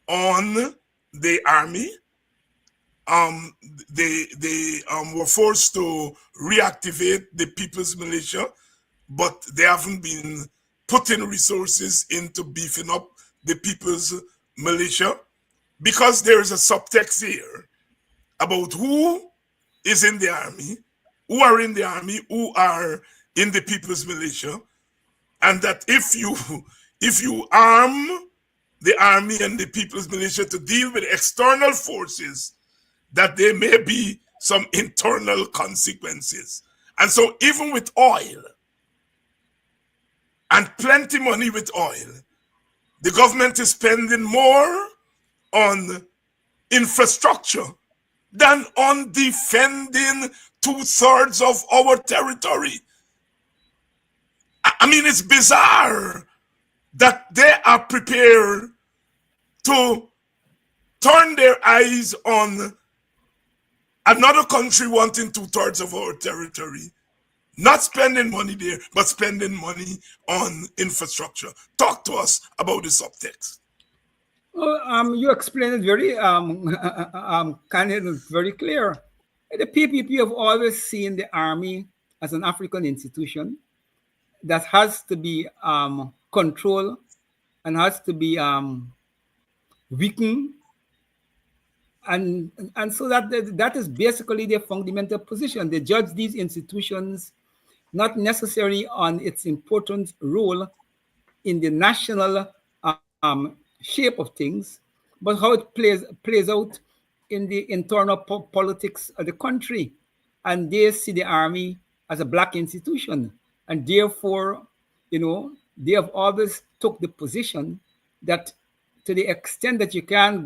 B: on the army, they were forced to reactivate the People's Militia, but they haven't been putting resources into beefing up the People's Militia, because there is a subtext here about who is in the army, who are in the army, who are in the People's Militia, and that if you arm the army and the People's Militia to deal with external forces, that there may be some internal consequences. And so even with oil, and plenty money with oil, the government is spending more on infrastructure than on defending 2/3 of our territory. I mean, it's bizarre that they are prepared to turn their eyes on another country wanting 2/3 of our territory, not spending money there, but spending money on infrastructure. Talk to us about the subtext.
F: Well, you explained it very kind of very clear. The PPP have always seen the army as an African institution that has to be controlled and has to be weakened, and so that is basically their fundamental position. They judge these institutions not necessarily on its important role in the national shape of things, but how it plays out in the internal politics of the country. And they see the army as a black institution, and therefore, they have always took the position that to the extent that they can't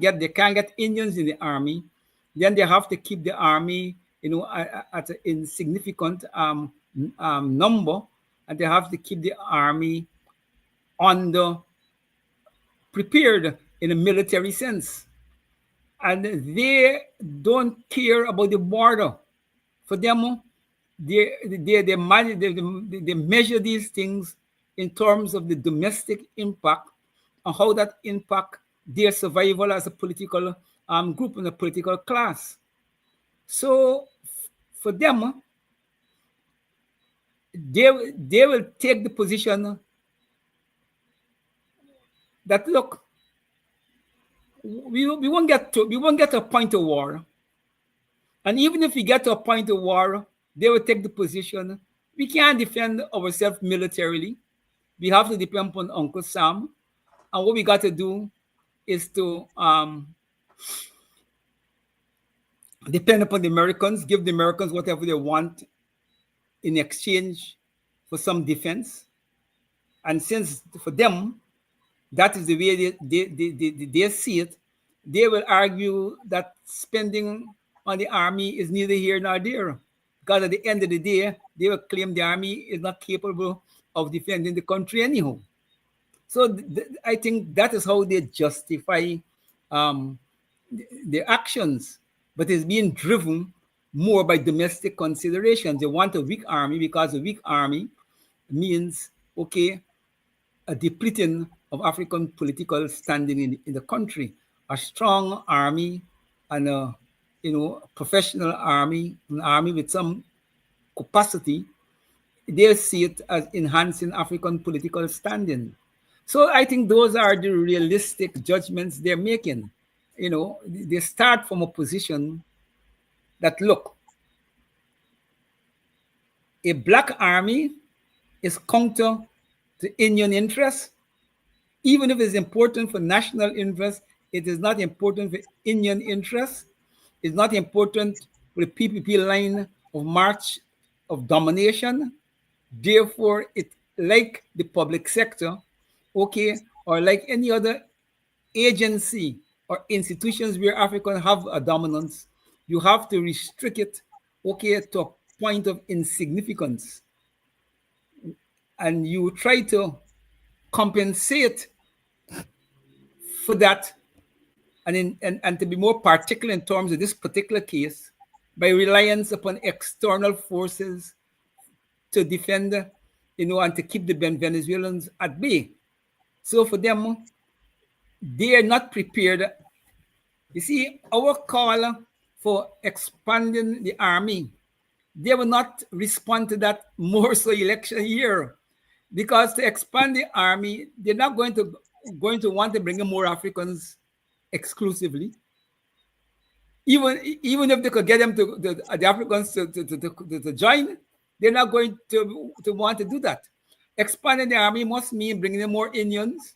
F: get Indians in the army, then they have to keep the army, at an insignificant number, and they have to keep the army prepared in a military sense. And they don't care about the border. For them, they measure these things in terms of the domestic impact and how that impact their survival as a political group and a political class. So for them, they will take the position that, look, we won't get to a point of war, and even if we get to a point of war, they will take the position we can't defend ourselves militarily. We have to depend upon Uncle Sam, and what we got to do is to depend upon the Americans, give the Americans whatever they want in exchange for some defense. And since for them, that is the way they see it, they will argue that spending on the army is neither here nor there. Because at the end of the day, they will claim the army is not capable of defending the country anyhow. So I think that is how they justify um, their actions. But it's being driven more by domestic considerations. They want a weak army because a weak army means, okay, a depleting of African political standing in the country. A strong army and a professional army, an army with some capacity, they see it as enhancing African political standing. So I think those are the realistic judgments they're making. They start from a position that, look, a black army is counter to Indian interests. Even if it's important for national interest, it is not important for Indian interests. It's not important for the PPP line of march of domination. Therefore, it, like the public sector, okay, or like any other agency or institutions where Africans have a dominance, you have to restrict it, okay, to a point of insignificance. And you try to compensate for that, and to be more particular in terms of this particular case, by reliance upon external forces to defend, and to keep the Venezuelans at bay. So for them, they are not prepared. You see, our call for expanding the army, they will not respond to that more so election year, because to expand the army, they're not going to want to bring in more Africans exclusively. Even if they could get them the Africans to join, they're not going to want to do that. Expanding the army must mean bringing in more Indians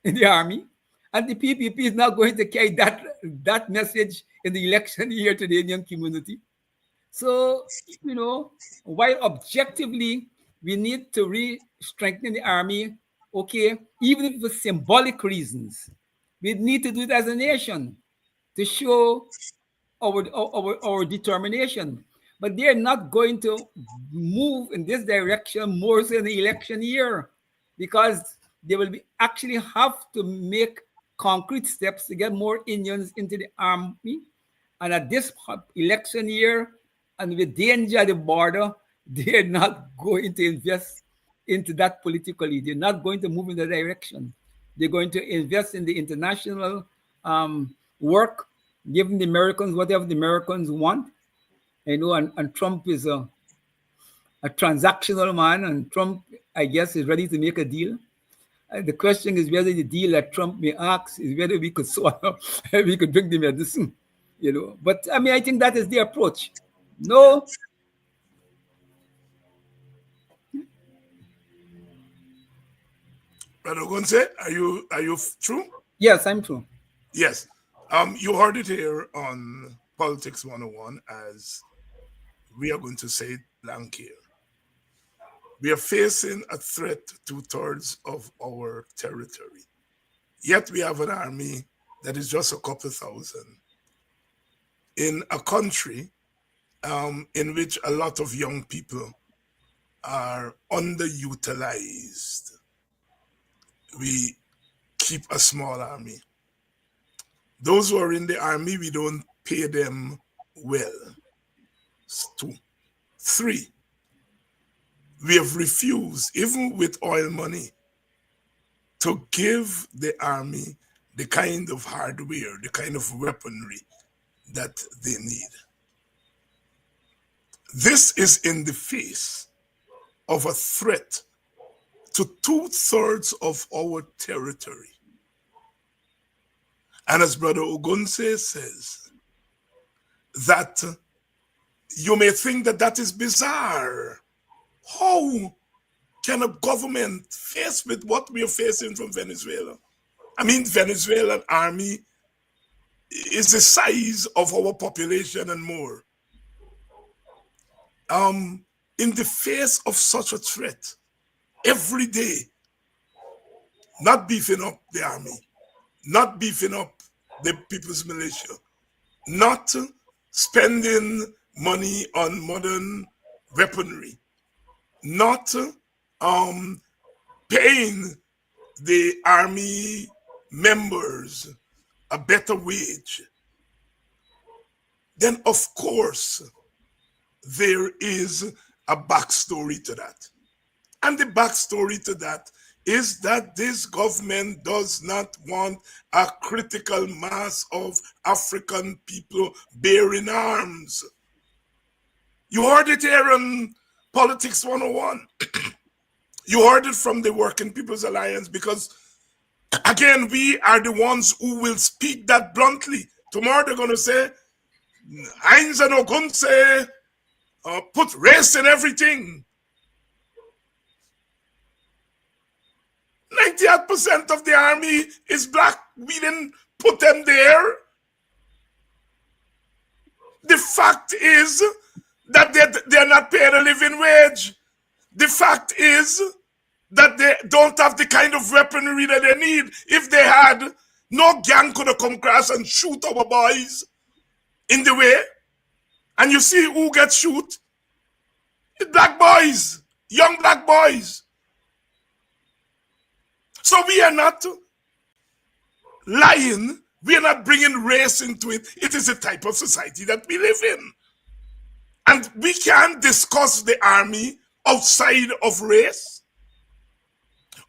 F: in the army, and the PPP is not going to carry that message in the election year to the Indian community. So, while objectively we need to strengthen the army, okay, even if for symbolic reasons, we need to do it as a nation to show our determination. But they're not going to move in this direction more so in the election year, because they will actually have to make concrete steps to get more Indians into the army. And at this election year, and with danger at the border, they're not going to invest into that politically. They're not going to move in that direction. They're going to invest in the international work, giving the Americans whatever the Americans want. And Trump is a transactional man, and Trump, I guess, is ready to make a deal. The question is whether the deal that Trump may ask is whether we could swallow, we could drink the medicine, But I mean, I think that is the approach. No.
B: Brother Ogunseye, are you true?
F: Yes, I'm true.
B: Yes. You heard it here on Politics 101, as we are going to say it blank here. We are facing a threat to 2/3 of our territory. Yet we have an army that is just a couple thousand in a country in which a lot of young people are underutilized. We keep a small army. Those who are in the army, we don't pay them well. 2. 3, we have refused, even with oil money, to give the army the kind of hardware, the kind of weaponry that they need. This is in the face of a threat to 2/3 of our territory. And as Brother Ogunseye says, that you may think that that is bizarre. How can a government, faced with what we are facing from Venezuela? I mean, Venezuelan army is the size of our population and more. In the face of such a threat, every day, not beefing up the army, not beefing up the people's militia, not spending money on modern weaponry, not paying the army members a better wage, then of course there is a backstory to that. And the backstory to that is that this government does not want a critical mass of African people bearing arms. You heard it here on Politics 101. You heard it from the Working People's Alliance, because again, we are the ones who will speak that bluntly. Tomorrow they're going to say, Heinz and Ogunseye put race in everything. 98% of the army is black. We didn't put them there. The fact is that they're not paid a living wage. The fact is that they don't have the kind of weaponry that they need. If they had, no gang could have come across and shoot our boys in the way. And you see who gets shoot? It's black boys, young black boys. So we are not lying. We are not bringing race into it. It is a type of society that we live in. And we can't discuss the army outside of race.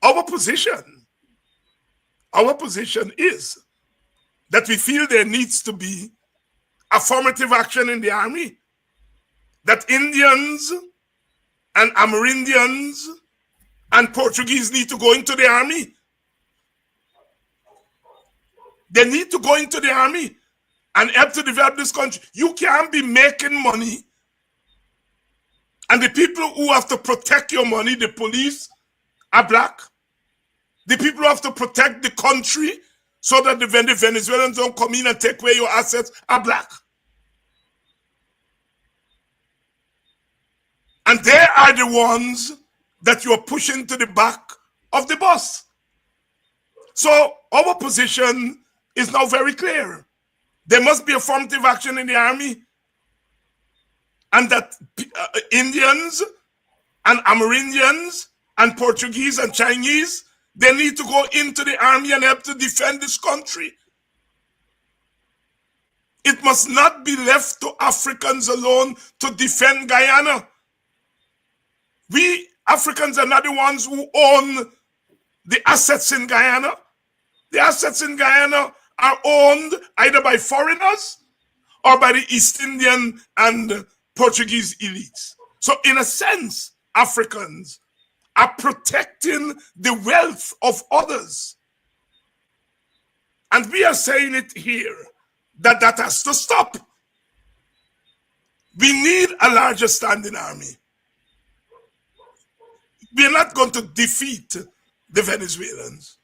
B: Our position is that we feel there needs to be affirmative action in the army. That Indians and Amerindians and Portuguese need to go into the army. They need to go into the army and help to develop this country. You can't be making money, and the people who have to protect your money, the police, are black. The people who have to protect the country so that the Venezuelans don't come in and take away your assets are black. And they are the ones that you are pushing to the back of the bus. So our position is now very clear. There must be affirmative action in the army, and that Indians and Amerindians and Portuguese and Chinese, they need to go into the army and help to defend this country. It must not be left to Africans alone to defend Guyana. We Africans are not the ones who own the assets in Guyana. The assets in Guyana are owned either by foreigners or by the East Indian and Portuguese elites. So in a sense, Africans are protecting the wealth of others. And we are saying it here, that that has to stop. We need a larger standing army. We are not going to defeat the Venezuelans,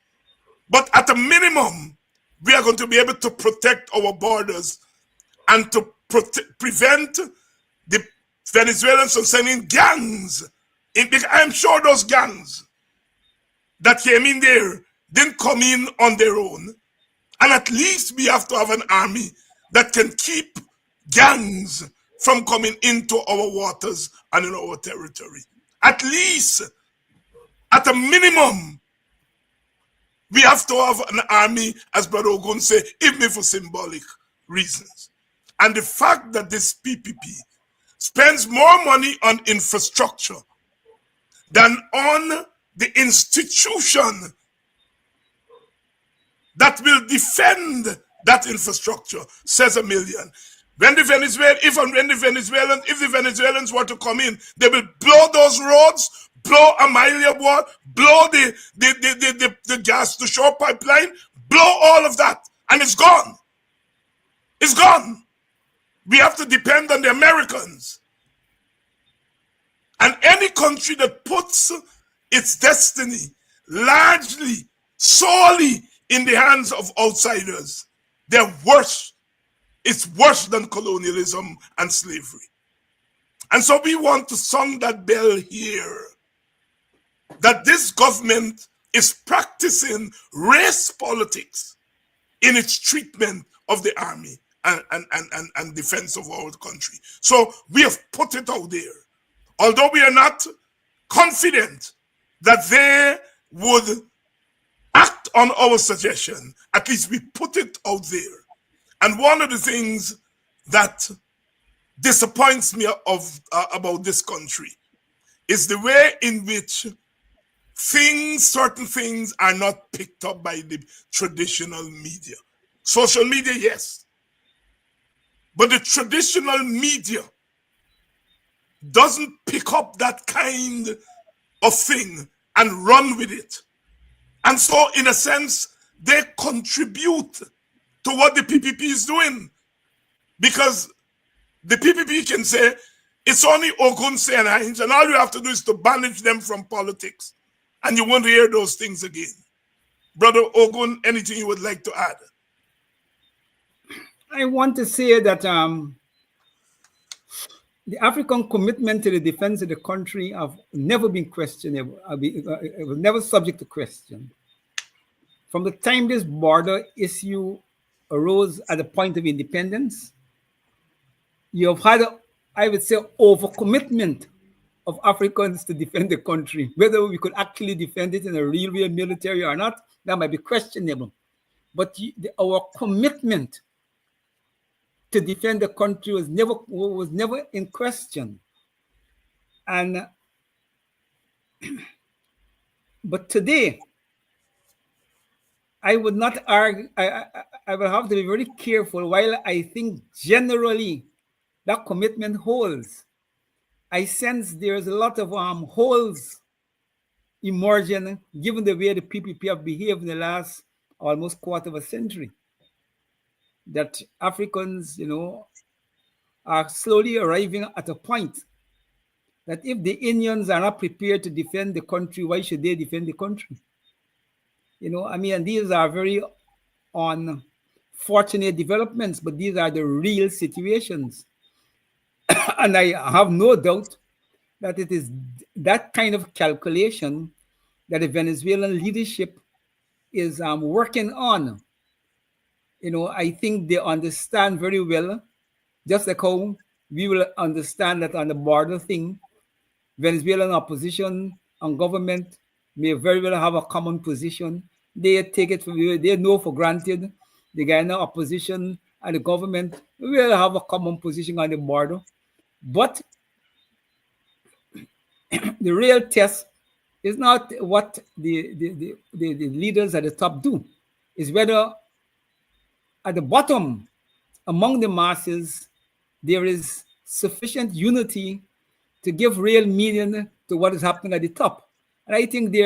B: but at a minimum, we are going to be able to protect our borders and to prevent the Venezuelans from sending gangs. I'm sure those gangs that came in there didn't come in on their own. And at least we have to have an army that can keep gangs from coming into our waters and in our territory. At least, at a minimum, we have to have an army, as Brother Ogun said, even for symbolic reasons. And the fact that this PPP spends more money on infrastructure than on the institution that will defend that infrastructure, says a million. When the Venezuelans were to come in, they will blow those roads, blow Amalia Ward, blow the gas to shore pipeline, blow all of that, and it's gone. It's gone. We have to depend on the Americans. And any country that puts its destiny largely, solely in the hands of outsiders, they're worse. It's worse than colonialism and slavery. And so we want to sound that bell here, that this government is practicing race politics in its treatment of the army and defense of our country. So we have put it out there. Although we are not confident that they would act on our suggestion, at least we put it out there. And one of the things that disappoints me about this country is the way in which certain things are not picked up by the traditional media. Social media, yes. But the traditional media doesn't pick up that kind of thing and run with it. And so, in a sense, they contribute to what the PPP is doing. Because the PPP can say, it's only Ogunseye and Hinge, and all you have to do is to banish them from politics. And you won't hear those things again. Brother Ogun, anything you would like to add?
F: I want to say that the African commitment to the defense of the country have never been questionable. It was never subject to question. From the time this border issue arose at the point of independence, you have had, I would say, overcommitment of Africans to defend the country. Whether we could actually defend it in a real military or not, that might be questionable. But our commitment to defend the country was never in question. And but today, I would not argue. I will have to be very careful. While I think generally that commitment holds, I sense there's a lot of holes emerging, given the way the PPP have behaved in the last almost quarter of a century. That Africans, are slowly arriving at a point that if the Indians are not prepared to defend the country, why should they defend the country? And these are very unfortunate developments, but these are the real situations. And I have no doubt that it is that kind of calculation that the Venezuelan leadership is working on. I think they understand very well, just like how we will understand that on the border thing, Venezuelan opposition and government may very well have a common position. They take it they know for granted the Guyana opposition and the government will have a common position on the border. But the real test is not what the leaders at the top do. It's whether at the bottom, among the masses, there is sufficient unity to give real meaning to what is happening at the top. And I think they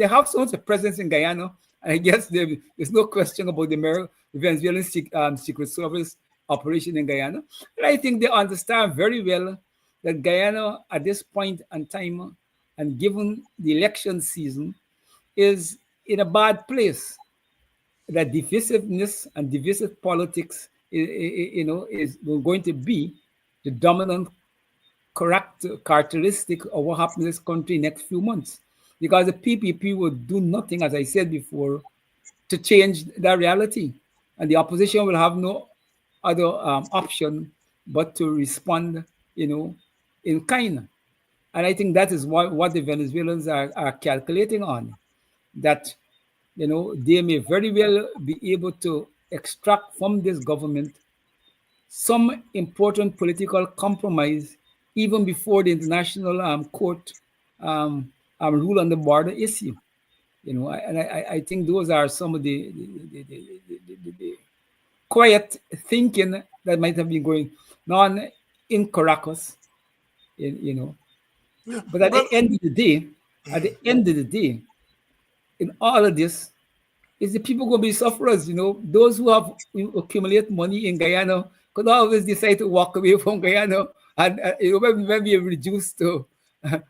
F: have so much presence in Guyana. I guess there's no question about the Venezuelan Secret Service operation in Guyana. And I think they understand very well that Guyana at this point in time, and given the election season, is in a bad place. That divisiveness and divisive politics, is going to be the dominant characteristic of what happens in this country next few months. Because the PPP will do nothing, as I said before, to change that reality. And the opposition will have no other option but to respond, in kind. And I think that is what the Venezuelans are calculating on. That they may very well be able to extract from this government some important political compromise even before the international court rule on the border issue. And I think those are some of the quiet thinking that might have been going on in Caracas, But at the end of the day, in all of this, is the people going to be sufferers? Those who have accumulated money in Guyana could always decide to walk away from Guyana, and when we reduced to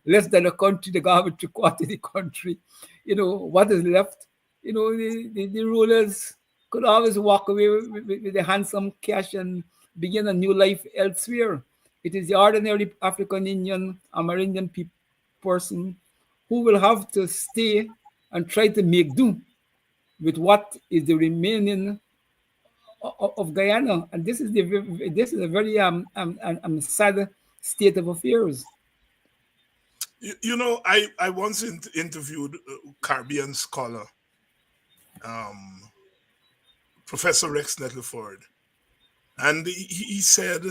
F: less than a country, the government three-quarters of the country. What is left? The rulers could always walk away with the handsome cash and begin a new life elsewhere. It is the ordinary African Indian, Amerindian person who will have to stay and try to make do, with what is the remaining of Guyana, and this is a very sad state of affairs.
B: You know, I once interviewed a Caribbean scholar, Professor Rex Nettleford, and he said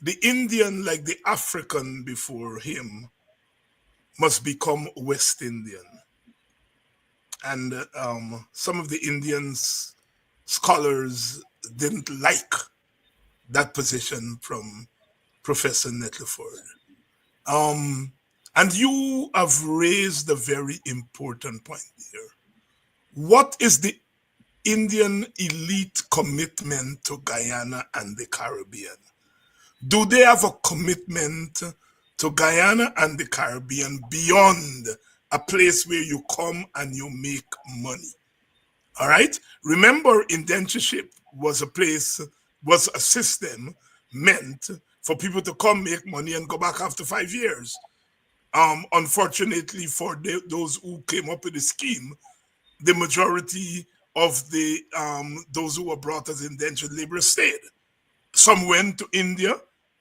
B: the Indian, like the African before him, must become West Indian. And some of the Indians scholars didn't like that position from Professor Nettleford. And you have raised a very important point here. What is the Indian elite commitment to Guyana and the Caribbean? Do they have a commitment to Guyana and the Caribbean beyond a place where you come and you make money? All right? Remember, indentureship was a system meant for people to come make money and go back after 5 years. Unfortunately for those who came up with the scheme, the majority of the those who were brought as indentured laborers stayed. Some went to India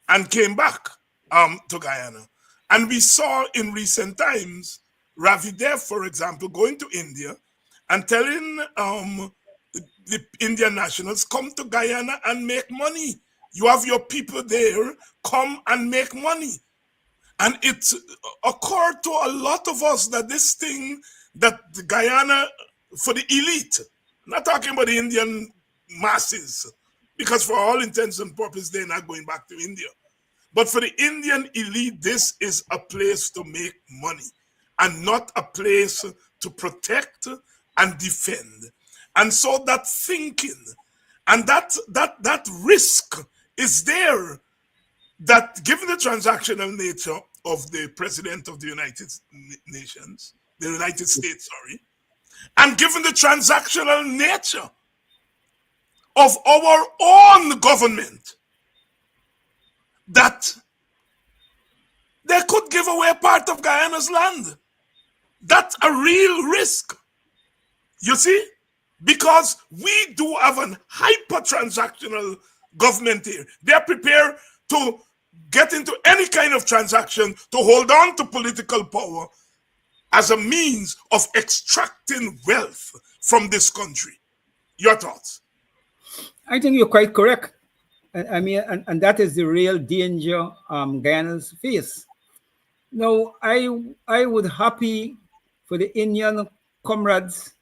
B: and came back to Guyana. And we saw in recent times, Ravi Dev, for example, going to India and telling the Indian nationals, come to Guyana and make money. You have your people there, come and make money. And it occurred to a lot of us that this thing, that the Guyana, for the elite, I'm not talking about the Indian masses, because for all intents and purposes, they're not going back to India. But for the Indian elite, this is a place to make money and not a place to protect and defend. And so that thinking and that risk is there, that given the transactional nature of the president of the United States, and given the transactional nature of our own government, that they could give away part of Guyana's land. That's a real risk, you see, because we do have a hyper-transactional government here. They're prepared to get into any kind of transaction to hold on to political power as a means of extracting wealth from this country. Your thoughts?
F: I think you're quite correct. I mean, and that is the real danger Guyana's face. Now, I would happy for the Indian comrades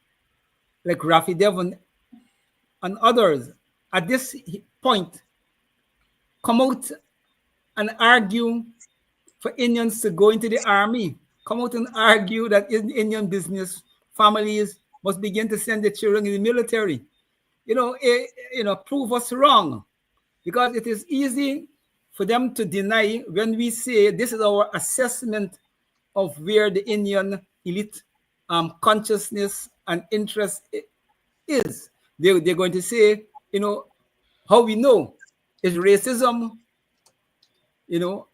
F: like Rafi Devon and others at this point come out and argue for Indians to go into the army. Come out and argue that Indian business families must begin to send their children in the military. Prove us wrong, because it is easy for them to deny when we say this is our assessment of where the Indian elite consciousness and interest is. They're going to say, how we know is racism.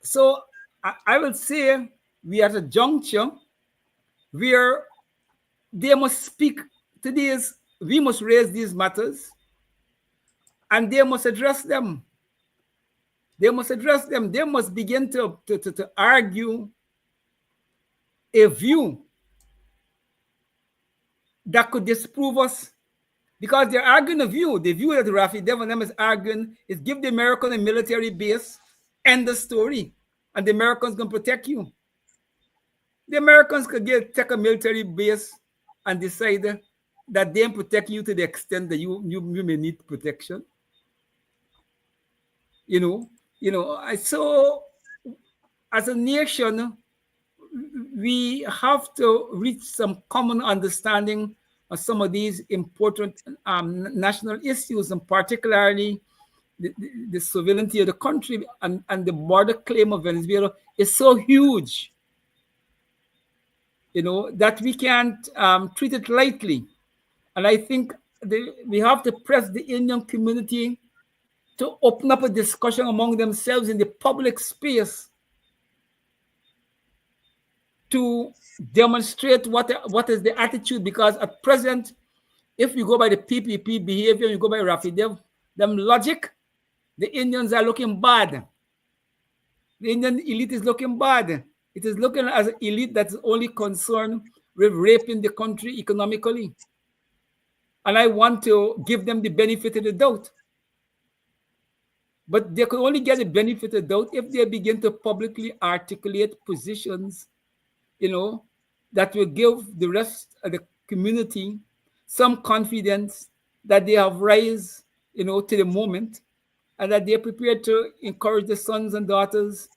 F: So I will say we are at a juncture where they must speak to these, we must raise these matters, and they must address them. They must address them. They must begin to argue a view that could disprove us, because they're arguing a view. The view that Rafi Devon is arguing is give the American a military base, end the story, and the Americans can protect you. The Americans could take a military base and decide that they protect you to the extent that you may need protection. So as a nation, we have to reach some common understanding of some of these important national issues, and particularly the sovereignty of the country and the border claim of Venezuela is so huge, that we can't treat it lightly. And I think we have to press the Indian community to open up a discussion among themselves in the public space to demonstrate what is the attitude, because at present if you go by the PPP behavior, you go by Rafi, them logic, the Indians are looking bad. The Indian elite is looking bad. It is looking as an elite that's only concerned with raping the country economically. And I want to give them the benefit of the doubt. But they could only get the benefit of the doubt if they begin to publicly articulate positions, that will give the rest of the community some confidence that they have rise, to the moment, and that they're prepared to encourage the sons and daughters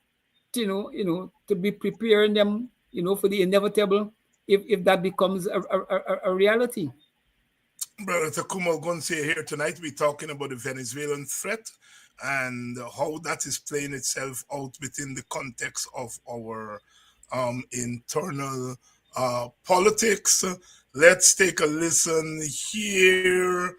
F: to be preparing them, for the inevitable if that becomes a reality.
B: Brother Tacuma Ogunseye here tonight. We're talking about the Venezuelan threat and how that is playing itself out within the context of our internal politics. Let's take a listen here.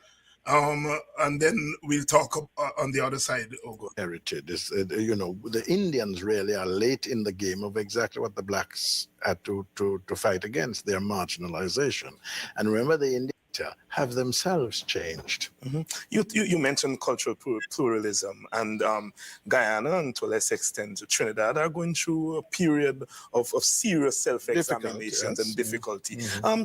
B: And then we'll talk on the other side.
G: Heritage is, the Indians really are late in the game of exactly what the blacks had to fight against, their marginalization. And remember, the Indians have themselves changed.
H: You mentioned cultural pluralism, and Guyana, and to a less extent Trinidad, are going through a period of serious self-examinations and difficulty.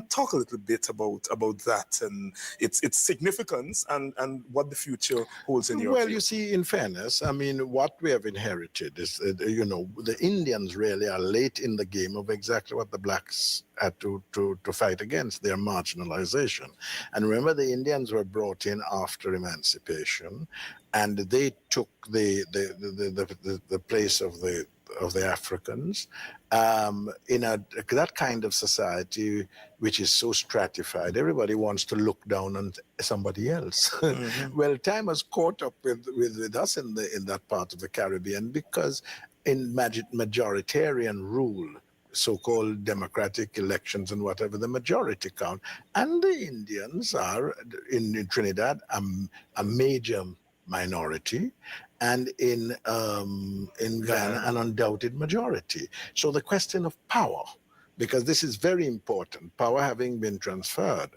H: Talk a little bit about that and its significance and what the future holds in your view.
G: Well, you see, in fairness, I mean, what we have inherited is, the Indians really are late in the game of exactly what the blacks had to fight against, their marginalization. And remember, the Indians were brought in after emancipation, and they took the place of the Africans in that kind of society which is so stratified. Everybody wants to look down on somebody else. Well, time has caught up with us in that part of the Caribbean, because in majoritarian rule, so-called democratic elections and whatever, the majority count. And the Indians are, in Trinidad, a major minority, and in Guyana, an undoubted majority. So the question of power, because this is very important, power having been transferred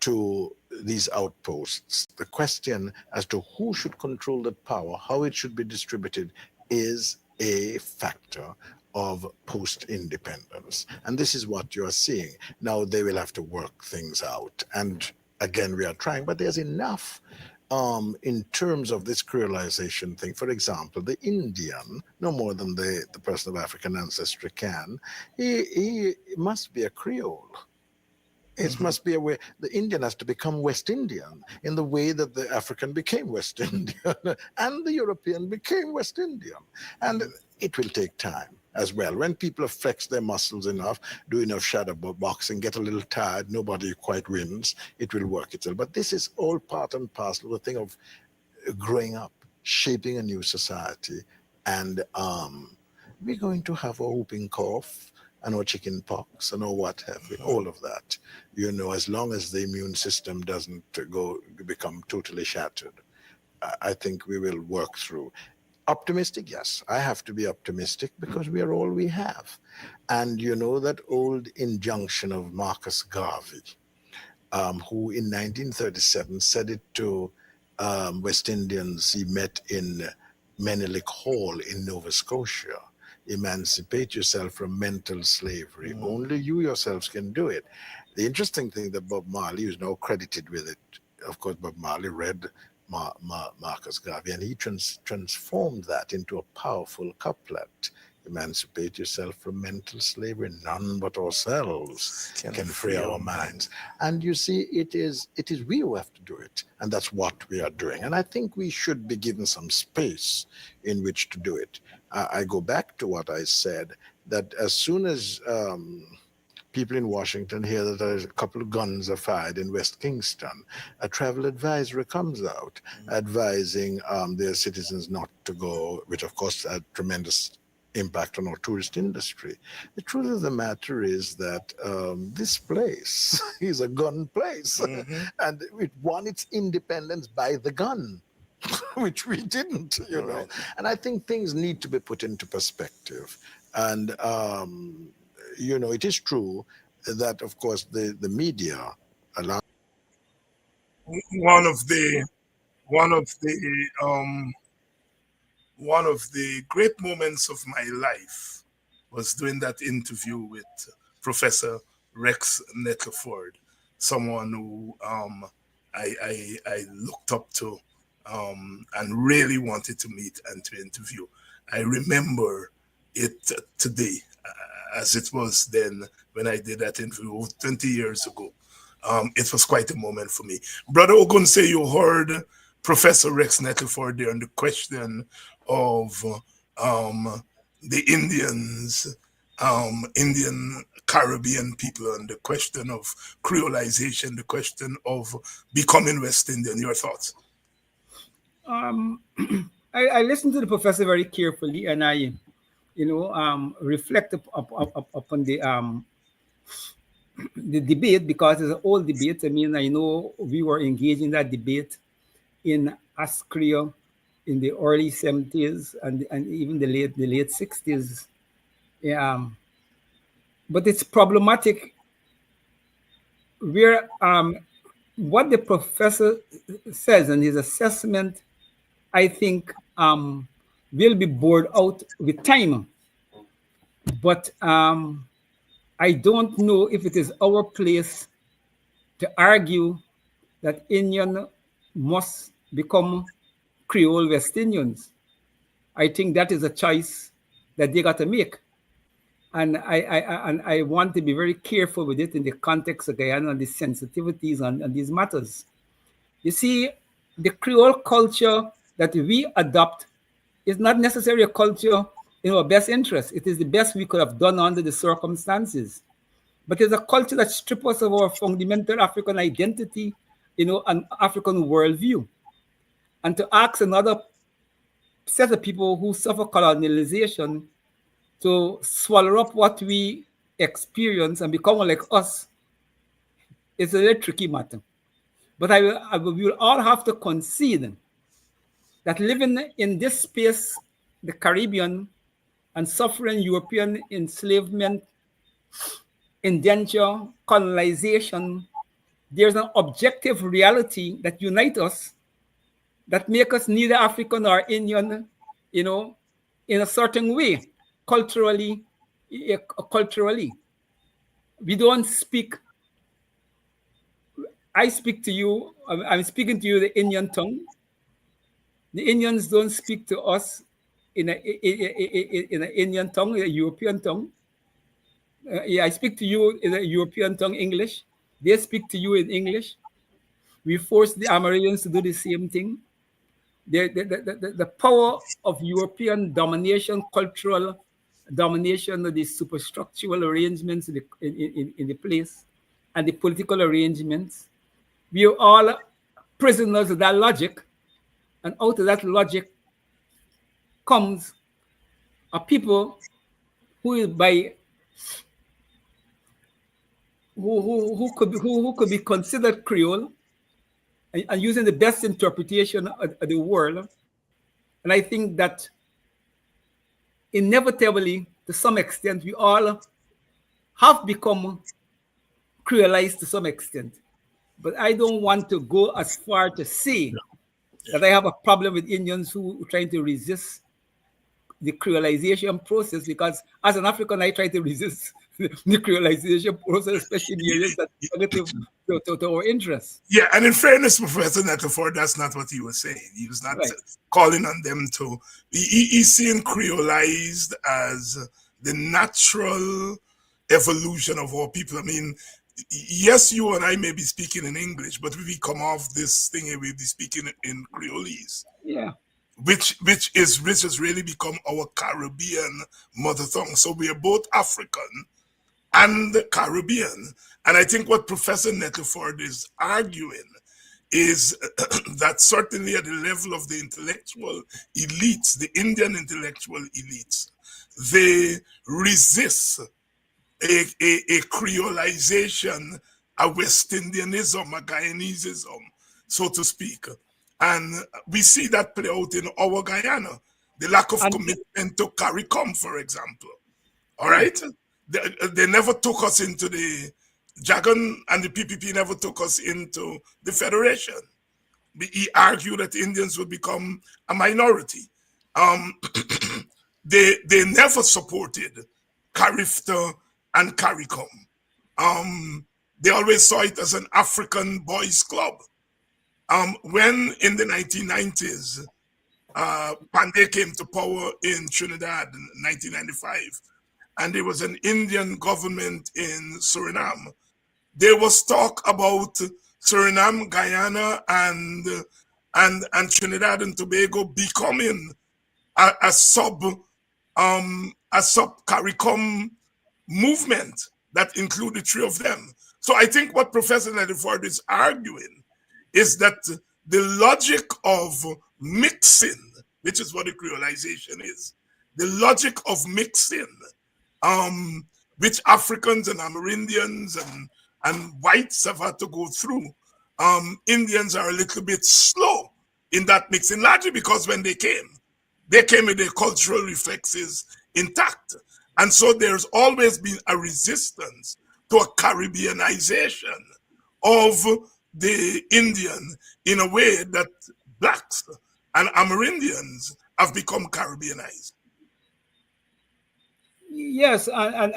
G: to these outposts, the question as to who should control that power, how it should be distributed, is a factor of post-independence. And this is what you're seeing. Now they will have to work things out. And again, we are trying, but there's enough in terms of this creolization thing. For example, the Indian, no more than the person of African ancestry can, he must be a Creole. It must be a way. The Indian has to become West Indian in the way that the African became West Indian and the European became West Indian. And it will take time as well. When people have flexed their muscles enough, do enough shadow boxing, get a little tired, nobody quite wins, it will work itself. But this is all part and parcel of the thing of growing up, shaping a new society. And we're going to have a whooping cough and our chicken pox and our what have you, all of that, as long as the immune system doesn't become totally shattered. I think we will work through. Optimistic, yes. I have to be optimistic because we are all we have. And that old injunction of Marcus Garvey, who in 1937 said it to West Indians he met in Menelik Hall in Nova Scotia: emancipate yourself from mental slavery. Only you yourselves can do it. The interesting thing that Bob Marley, who's now credited with it, of course, Bob Marley read Marcus Garvey, and he transformed that into a powerful couplet. Emancipate yourself from mental slavery. None but ourselves can free our minds. And you see, it is we who have to do it. And that's what we are doing. And I think we should be given some space in which to do it. I go back to what I said, that as soon as people in Washington hear that a couple of guns are fired in West Kingston, a travel advisory comes out advising their citizens not to go, which of course had tremendous impact on our tourist industry. The truth of the matter is that this place is a gun place, and it won its independence by the gun, which we didn't, know. And I think things need to be put into perspective. And it is true that, of course, the media allow
H: one of the one of the um, one of the great moments of my life was doing that interview with Professor Rex Nettleford, someone who I looked up to and really wanted to meet and to interview. I remember it today as it was then when I did that interview 20 years ago. It was quite a moment for me. Brother Ogunseye, you heard Professor Rex Nettleford there on the question of the Indians, Indian Caribbean people, and the question of creolization, the question of becoming West Indian. Your thoughts?
F: I listened to the professor very carefully, and I, reflect upon the debate, because it's an old debate. I mean, I know we were engaged in that debate in Askria in the early 70s and even the late 60s. But it's problematic where what the professor says and his assessment, I think, will be borne out with time. But I don't know if it is our place to argue that Indian must become Creole West Indians. I think that is a choice that they got to make. And I want to be very careful with it in the context of Guyana and the sensitivities on these matters. You see, the Creole culture that we adopt is not necessarily a culture in our best interest. It is the best we could have done under the circumstances. But it's a culture that strips us of our fundamental African identity, an African worldview. And to ask another set of people who suffer colonialization to swallow up what we experience and become like us, it's a very tricky matter. But we will all have to concede that living in this space, the Caribbean, and suffering European enslavement, indenture, colonization, there's an objective reality that unites us, that make us neither African or Indian, in a certain way, culturally. We don't speak. I speak to you, I'm speaking to you the Indian tongue. The Indians don't speak to us in an Indian tongue, a European tongue. I speak to you in a European tongue, English. They speak to you in English. We force the Amerindians to do the same thing. The power of European domination, cultural domination of the superstructural arrangements in the place, and the political arrangements. We are all prisoners of that logic, and out of that logic comes a people who could be considered Creole, and using the best interpretation of the world. And I think that inevitably, to some extent, we all have become creolized to some extent. But I don't want to go as far to say that I have a problem with Indians who are trying to resist the creolization process, because as an African, I try to resist the creolization process, especially in the areas that are negative to our interests.
H: Yeah, and in fairness, Professor Nettleford, that's not what he was saying. He was not calling on them to. He's seeing creolized as the natural evolution of our people. I mean, yes, you and I may be speaking in English, but if we come off this thing, we'll be speaking in Creolese.
F: Yeah.
H: Which has really become our Caribbean mother tongue. So we are both African and Caribbean. And I think what Professor Nettleford is arguing is that certainly at the level of the intellectual elites, the Indian intellectual elites, they resist a creolization, a West Indianism, a Guyanesism, so to speak. And we see that play out in our Guyana. The lack of commitment to CARICOM, for example. All right? They never took us into the
B: Jagan and the PPP never took us into the federation. He argued that Indians would become a minority. They never supported Carifta and CARICOM. They always saw it as an African boys club. When in the 1990s, Pandey came to power in Trinidad in 1995, and there was an Indian government in Suriname, there was talk about Suriname, Guyana, and Trinidad and Tobago becoming a sub CARICOM movement that included three of them. So I think what Professor Ledford is arguing is that the logic of mixing, which is what the creolization is, the logic of mixing, which Africans and Amerindians and whites have had to go through, Indians are a little bit slow in that mixing, largely because when they came with their cultural reflexes intact. And so there's always been a resistance to a Caribbeanization of the Indian in a way that blacks and Amerindians have become Caribbeanized.
F: Yes, and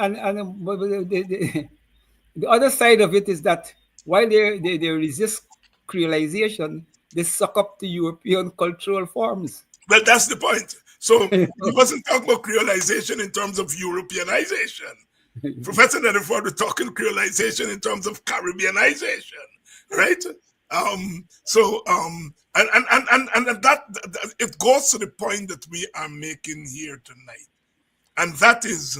F: the other side of it is that while they resist creolization, they suck up to European cultural forms.
B: Well, that's the point. So he wasn't talking about creolization in terms of Europeanization. Professor Ledford was talking creolization in terms of Caribbeanization, right? And that it goes to the point that we are making here tonight, and that is,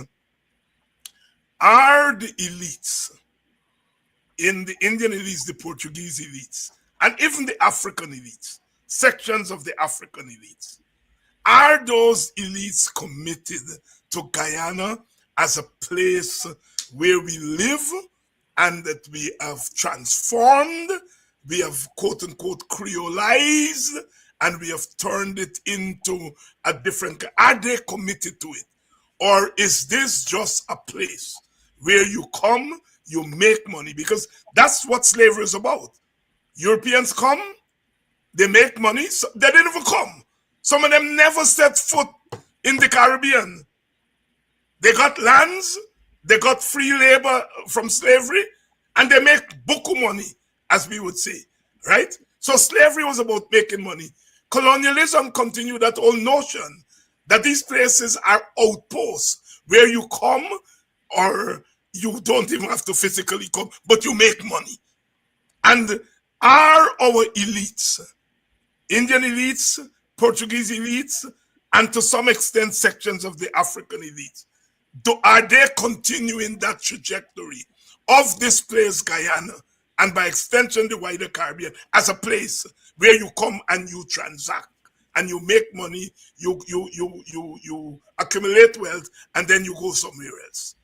B: are the elites, in the Indian elites, the Portuguese elites, and even the African elites, sections of the African elites, are those elites committed to Guyana as a place where we live and that we have transformed, we have quote unquote creolized, and we have turned it into a different, are they committed to it? Or is this just a place where you come, you make money? Because that's what slavery is about. Europeans come, they make money, so they didn't even come. Some of them never set foot in the Caribbean. They got lands, they got free labor from slavery, and they make buku money, as we would say, right? So slavery was about making money. Colonialism continued that whole notion that these places are outposts where you come, or you don't even have to physically come, but you make money. And are our elites, Indian elites, Portuguese elites, and to some extent sections of the African elites, are they continuing that trajectory of this place, Guyana, and by extension the wider Caribbean, as a place where you come and you transact and you make money, you accumulate wealth, and then you go somewhere else?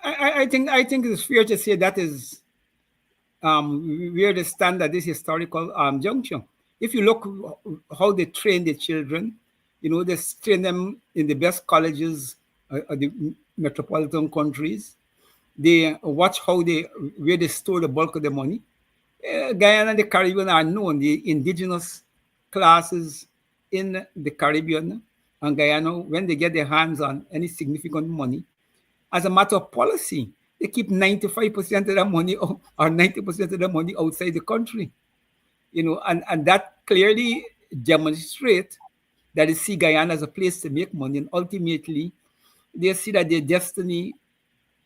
F: I think it's fair to say that is where they stand at this historical juncture. If you look how they train the children, they train them in the best colleges of the metropolitan countries. They watch where they store the bulk of the money. Guyana and the Caribbean are known, the indigenous classes in the Caribbean and Guyana, when they get their hands on any significant money, as a matter of policy, they keep 95% of the money or 90% of the money outside the country. And that clearly demonstrates that they see Guyana as a place to make money, and ultimately they see that their destiny,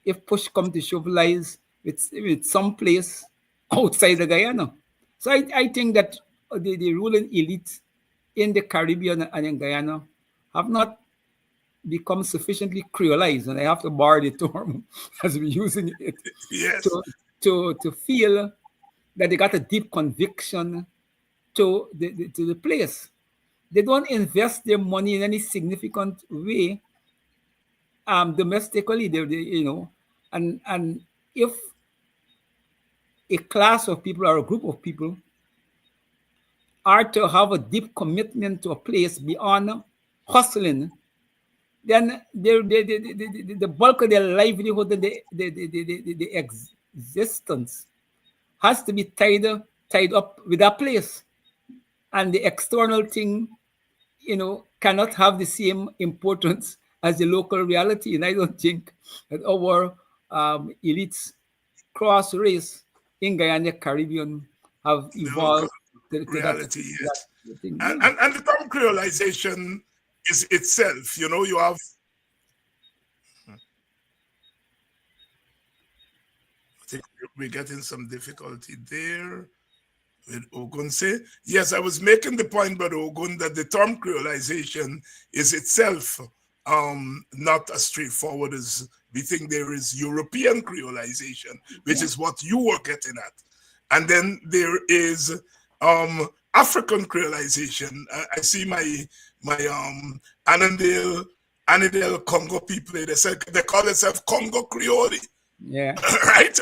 F: if push comes to shove, lies with some place outside of Guyana. So I think that the ruling elite in the Caribbean and in Guyana have not become sufficiently creolized, and I have to borrow the term as we're using it,
B: yes,
F: to feel that they got a deep conviction to the place. They don't invest their money in any significant way domestically. And if a class of people or a group of people are to have a deep commitment to a place beyond hustling then the bulk of their livelihood and the existence has to be tied up with that place. And the external thing, cannot have the same importance as the local reality. And I don't think that our elites cross race in Guyana Caribbean have evolved to
H: reality, yes.
F: that thing.
H: And the term creolization is itself, you have. I think we're getting some difficulty there with Ogunseye. Yes, I was making the point, but Ogun, that the term creolization is itself not as straightforward as we think. There is European creolization, which is what you were getting at. And then there is African creolization. I see my Annandale Congo people, they call themselves Congo Creole.
F: Yeah.
H: Right?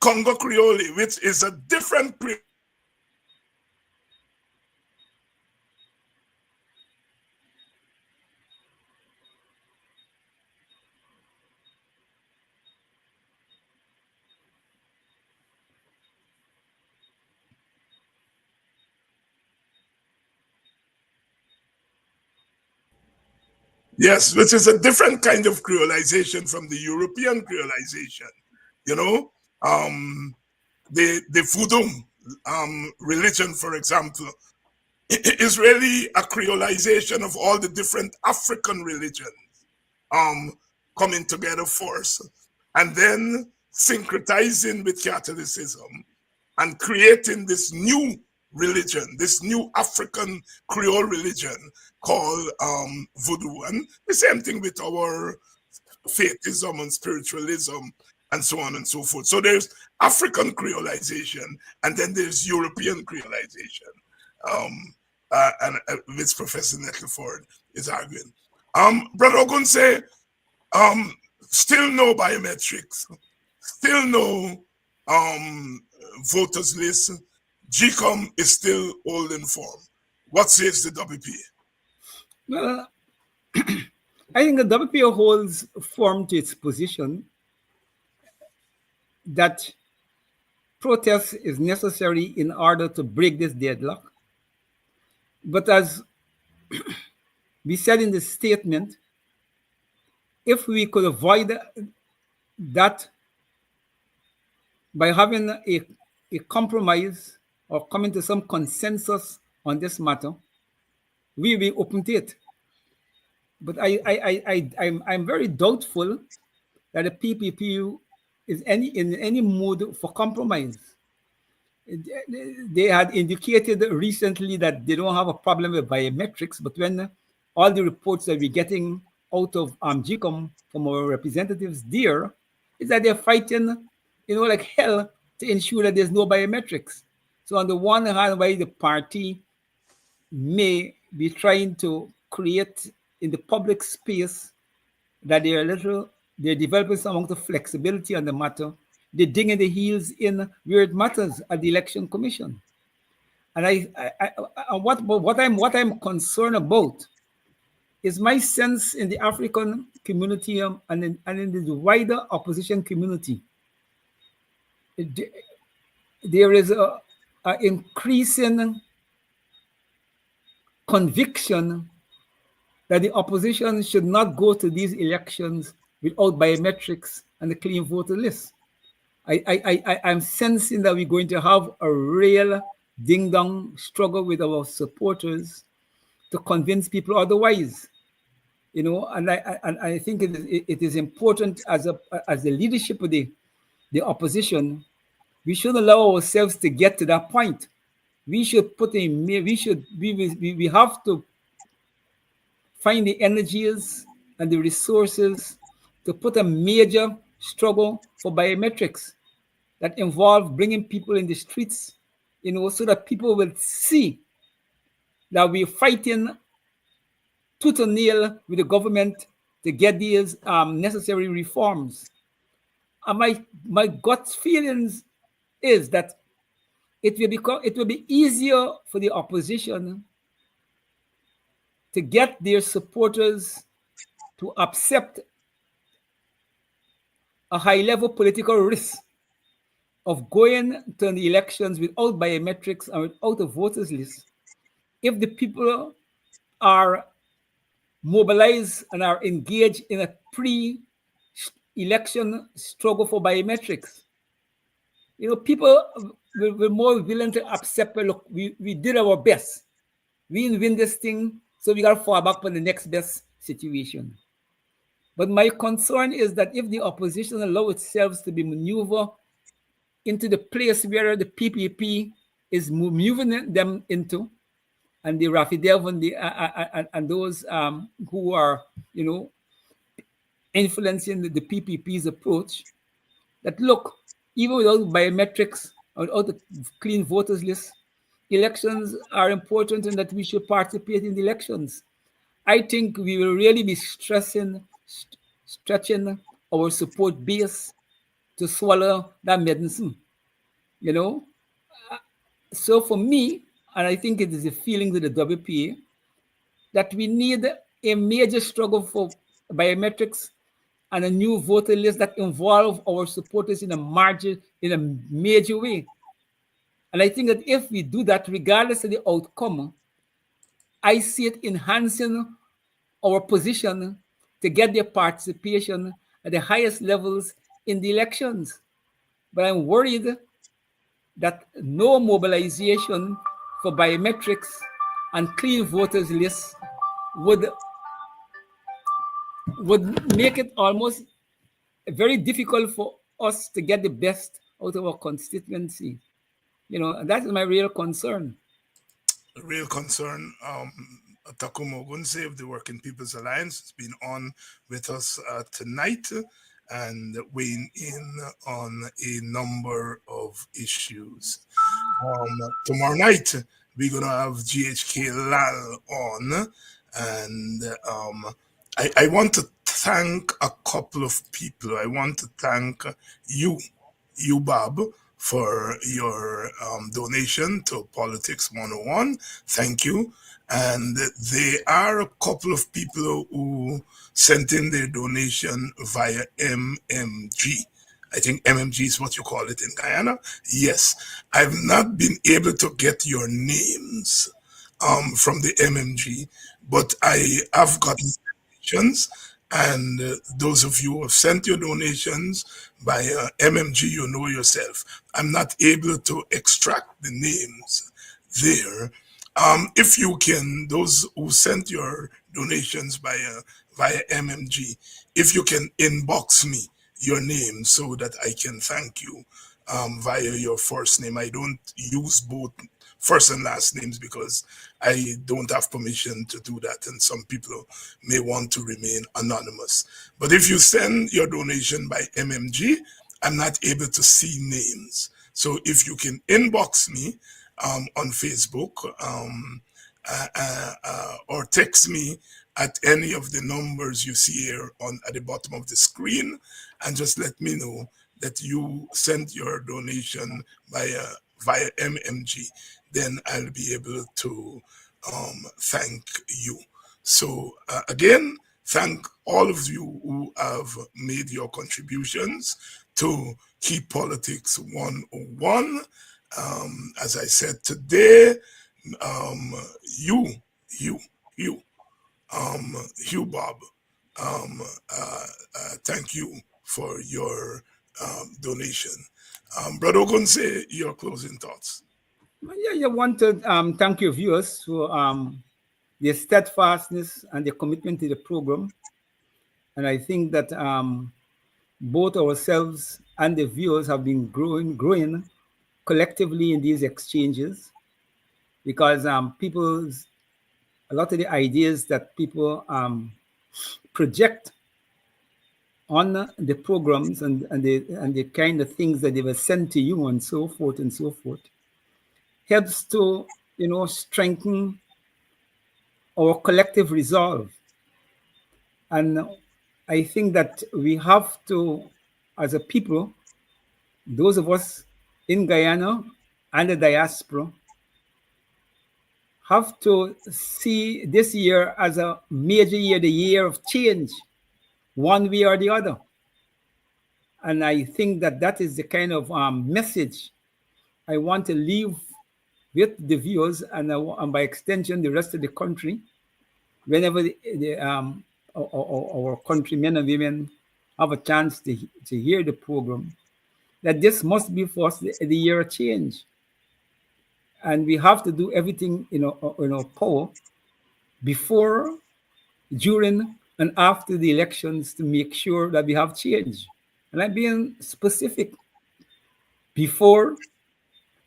H: Congo Creole, which is a different Yes, which is a different kind of creolization from the European creolization. The voodoo religion, for example, is really a creolization of all the different African religions coming together first, and then syncretizing with Catholicism and creating this new religion, this new African Creole religion called voodoo. And the same thing with our faithism and spiritualism and so on and so forth. So there's African creolization, and then there's European creolization, and which Professor Nettleford is arguing. Brother Ogunseye, still no biometrics, still no voters list. GCOM is still holding form. What says the WP?
F: Well, I think the WPO holds firm to its position that protest is necessary in order to break this deadlock. But as we said in the statement, if we could avoid that by having a compromise or coming to some consensus on this matter, we will be open to it. But I'm very doubtful that the PPP is in any mood for compromise. They had indicated recently that they don't have a problem with biometrics, but when all the reports that we're getting out of GCOM from our representatives there is that they're fighting, like hell to ensure that there's no biometrics. So on the one hand, while the party may be trying to create in the public space that they're developing some amount of flexibility on the matter, they're digging the heels in where it matters at the Election Commission. And what I'm concerned about is my sense in the African community and in the wider opposition community. There is a increasing conviction that the opposition should not go to these elections without biometrics and the clean voter list. I'm sensing that we're going to have a real ding-dong struggle with our supporters to convince people otherwise. And I think it is important as the leadership of the opposition, we should allow ourselves to get to that point. We should we have to find the energies and the resources to put a major struggle for biometrics that involve bringing people in the streets, so that people will see that we're fighting tooth and nail with the government to get these necessary reforms. And my gut feelings is that it will be easier for the opposition to get their supporters to accept a high-level political risk of going to the elections without biometrics and without a voters list, if the people are mobilized and are engaged in a pre-election struggle for biometrics, people will more willing to accept, look, we did our best. We didn't win this thing, so we got to fall back for the next best situation. But my concern is that if the opposition allow itself to be maneuvered into the place where the PPP is moving them into, and the Rafidev and those who are, influencing the PPP's approach, that look, even without biometrics, without a clean voters list, elections are important and that we should participate in the elections. I think we will really be stretching our support base to swallow that medicine, So for me, and I think it is a feeling of the WPA, that we need a major struggle for biometrics and a new voter list that involve our supporters in a major way. And I think that if we do that, regardless of the outcome, I see it enhancing our position to get their participation at the highest levels in the elections. But I'm worried that no mobilization for biometrics and clean voters lists would make it almost very difficult for us to get the best out of our constituency. And that is my real concern.
H: Real concern. Tacuma Ogunseye of the Working People's Alliance has been on with us tonight and weighing in on a number of issues. Tomorrow night, we're going to have GHK Lal on, and I want to thank a couple of people. I want to thank you, Bob, for your donation to Politics 101. Thank you. And there are a couple of people who sent in their donation via MMG. I think MMG is what you call it in Guyana. Yes, I've not been able to get your names from the MMG, but I have gotten donations. And those of you who have sent your donations by MMG, you know yourself. I'm not able to extract the names there. If you can, those who sent your donations via MMG, if you can inbox me your name so that I can thank you via your first name. I don't use both first and last names because I don't have permission to do that, and some people may want to remain anonymous. But if you send your donation by MMG, I'm not able to see names. So if you can inbox me on Facebook or text me at any of the numbers you see here at the bottom of the screen, and just let me know that you sent your donation via MMG, then I'll be able to thank you. So again, thank all of you who have made your contributions to Keep Politics 101. As I said today, Hugh Bob, thank you for your donation. Brother Ogunseye, your closing thoughts.
F: Yeah, I want to thank your viewers for their steadfastness and their commitment to the program. And I think that both ourselves and the viewers have been growing collectively in these exchanges, because a lot of the ideas that people project on the programs and the kind of things that they were sent to you and so forth helps to strengthen our collective resolve. And I think that we have to, as a people, those of us in Guyana and the diaspora, have to see this year as a major year, the year of change, one way or the other. And I think that that is the kind of message I want to leave with the viewers and by extension, the rest of the country, whenever our countrymen and women have a chance to hear the program, that this must be for us the year of change. And we have to do everything in our power before, during, and after the elections to make sure that we have change. And I'm being specific: before,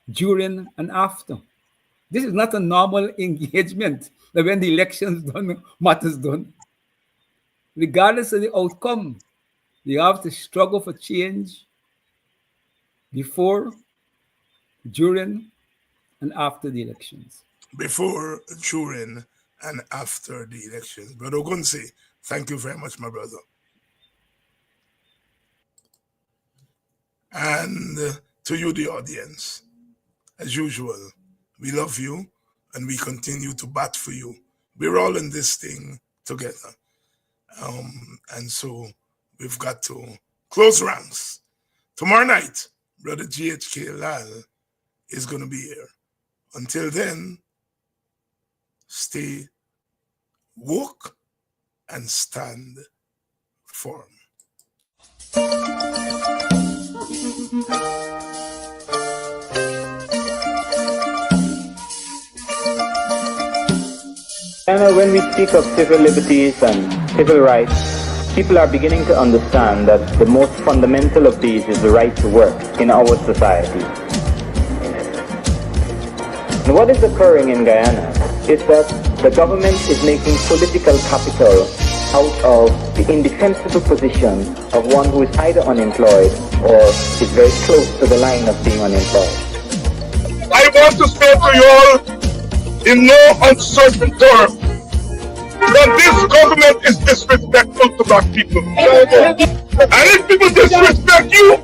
F: during, and after. This is not a normal engagement that when the election's done, matters done. Regardless of the outcome, you have to struggle for change before, during, and after the elections.
H: Before, during, and after the elections. Brother Ogunseye, thank you very much, my brother. And to you, the audience, as usual, we love you and we continue to bat for you. We're all in this thing together. And so we've got to close ranks. Tomorrow night, Brother GHK Lal is going to be here. Until then, stay woke and stand firm.
A: When we speak of civil liberties and civil rights, people are beginning to understand that the most fundamental of these is the right to work in our society. And what is occurring in Guyana is that the government is making political capital out of the indefensible position of one who is either unemployed or is very close to the line of being unemployed.
B: I want to say to you all, in no uncertain terms, that this government is disrespectful to black people. And if people disrespect you,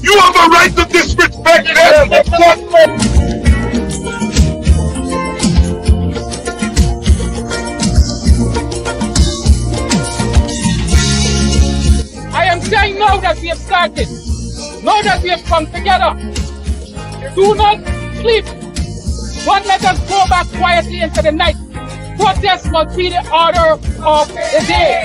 B: you have a right to disrespect them.
C: I am saying now that we have started, now that we have come together, do not sleep. Don't let us go back quietly into the night. Protest must be the order of the day.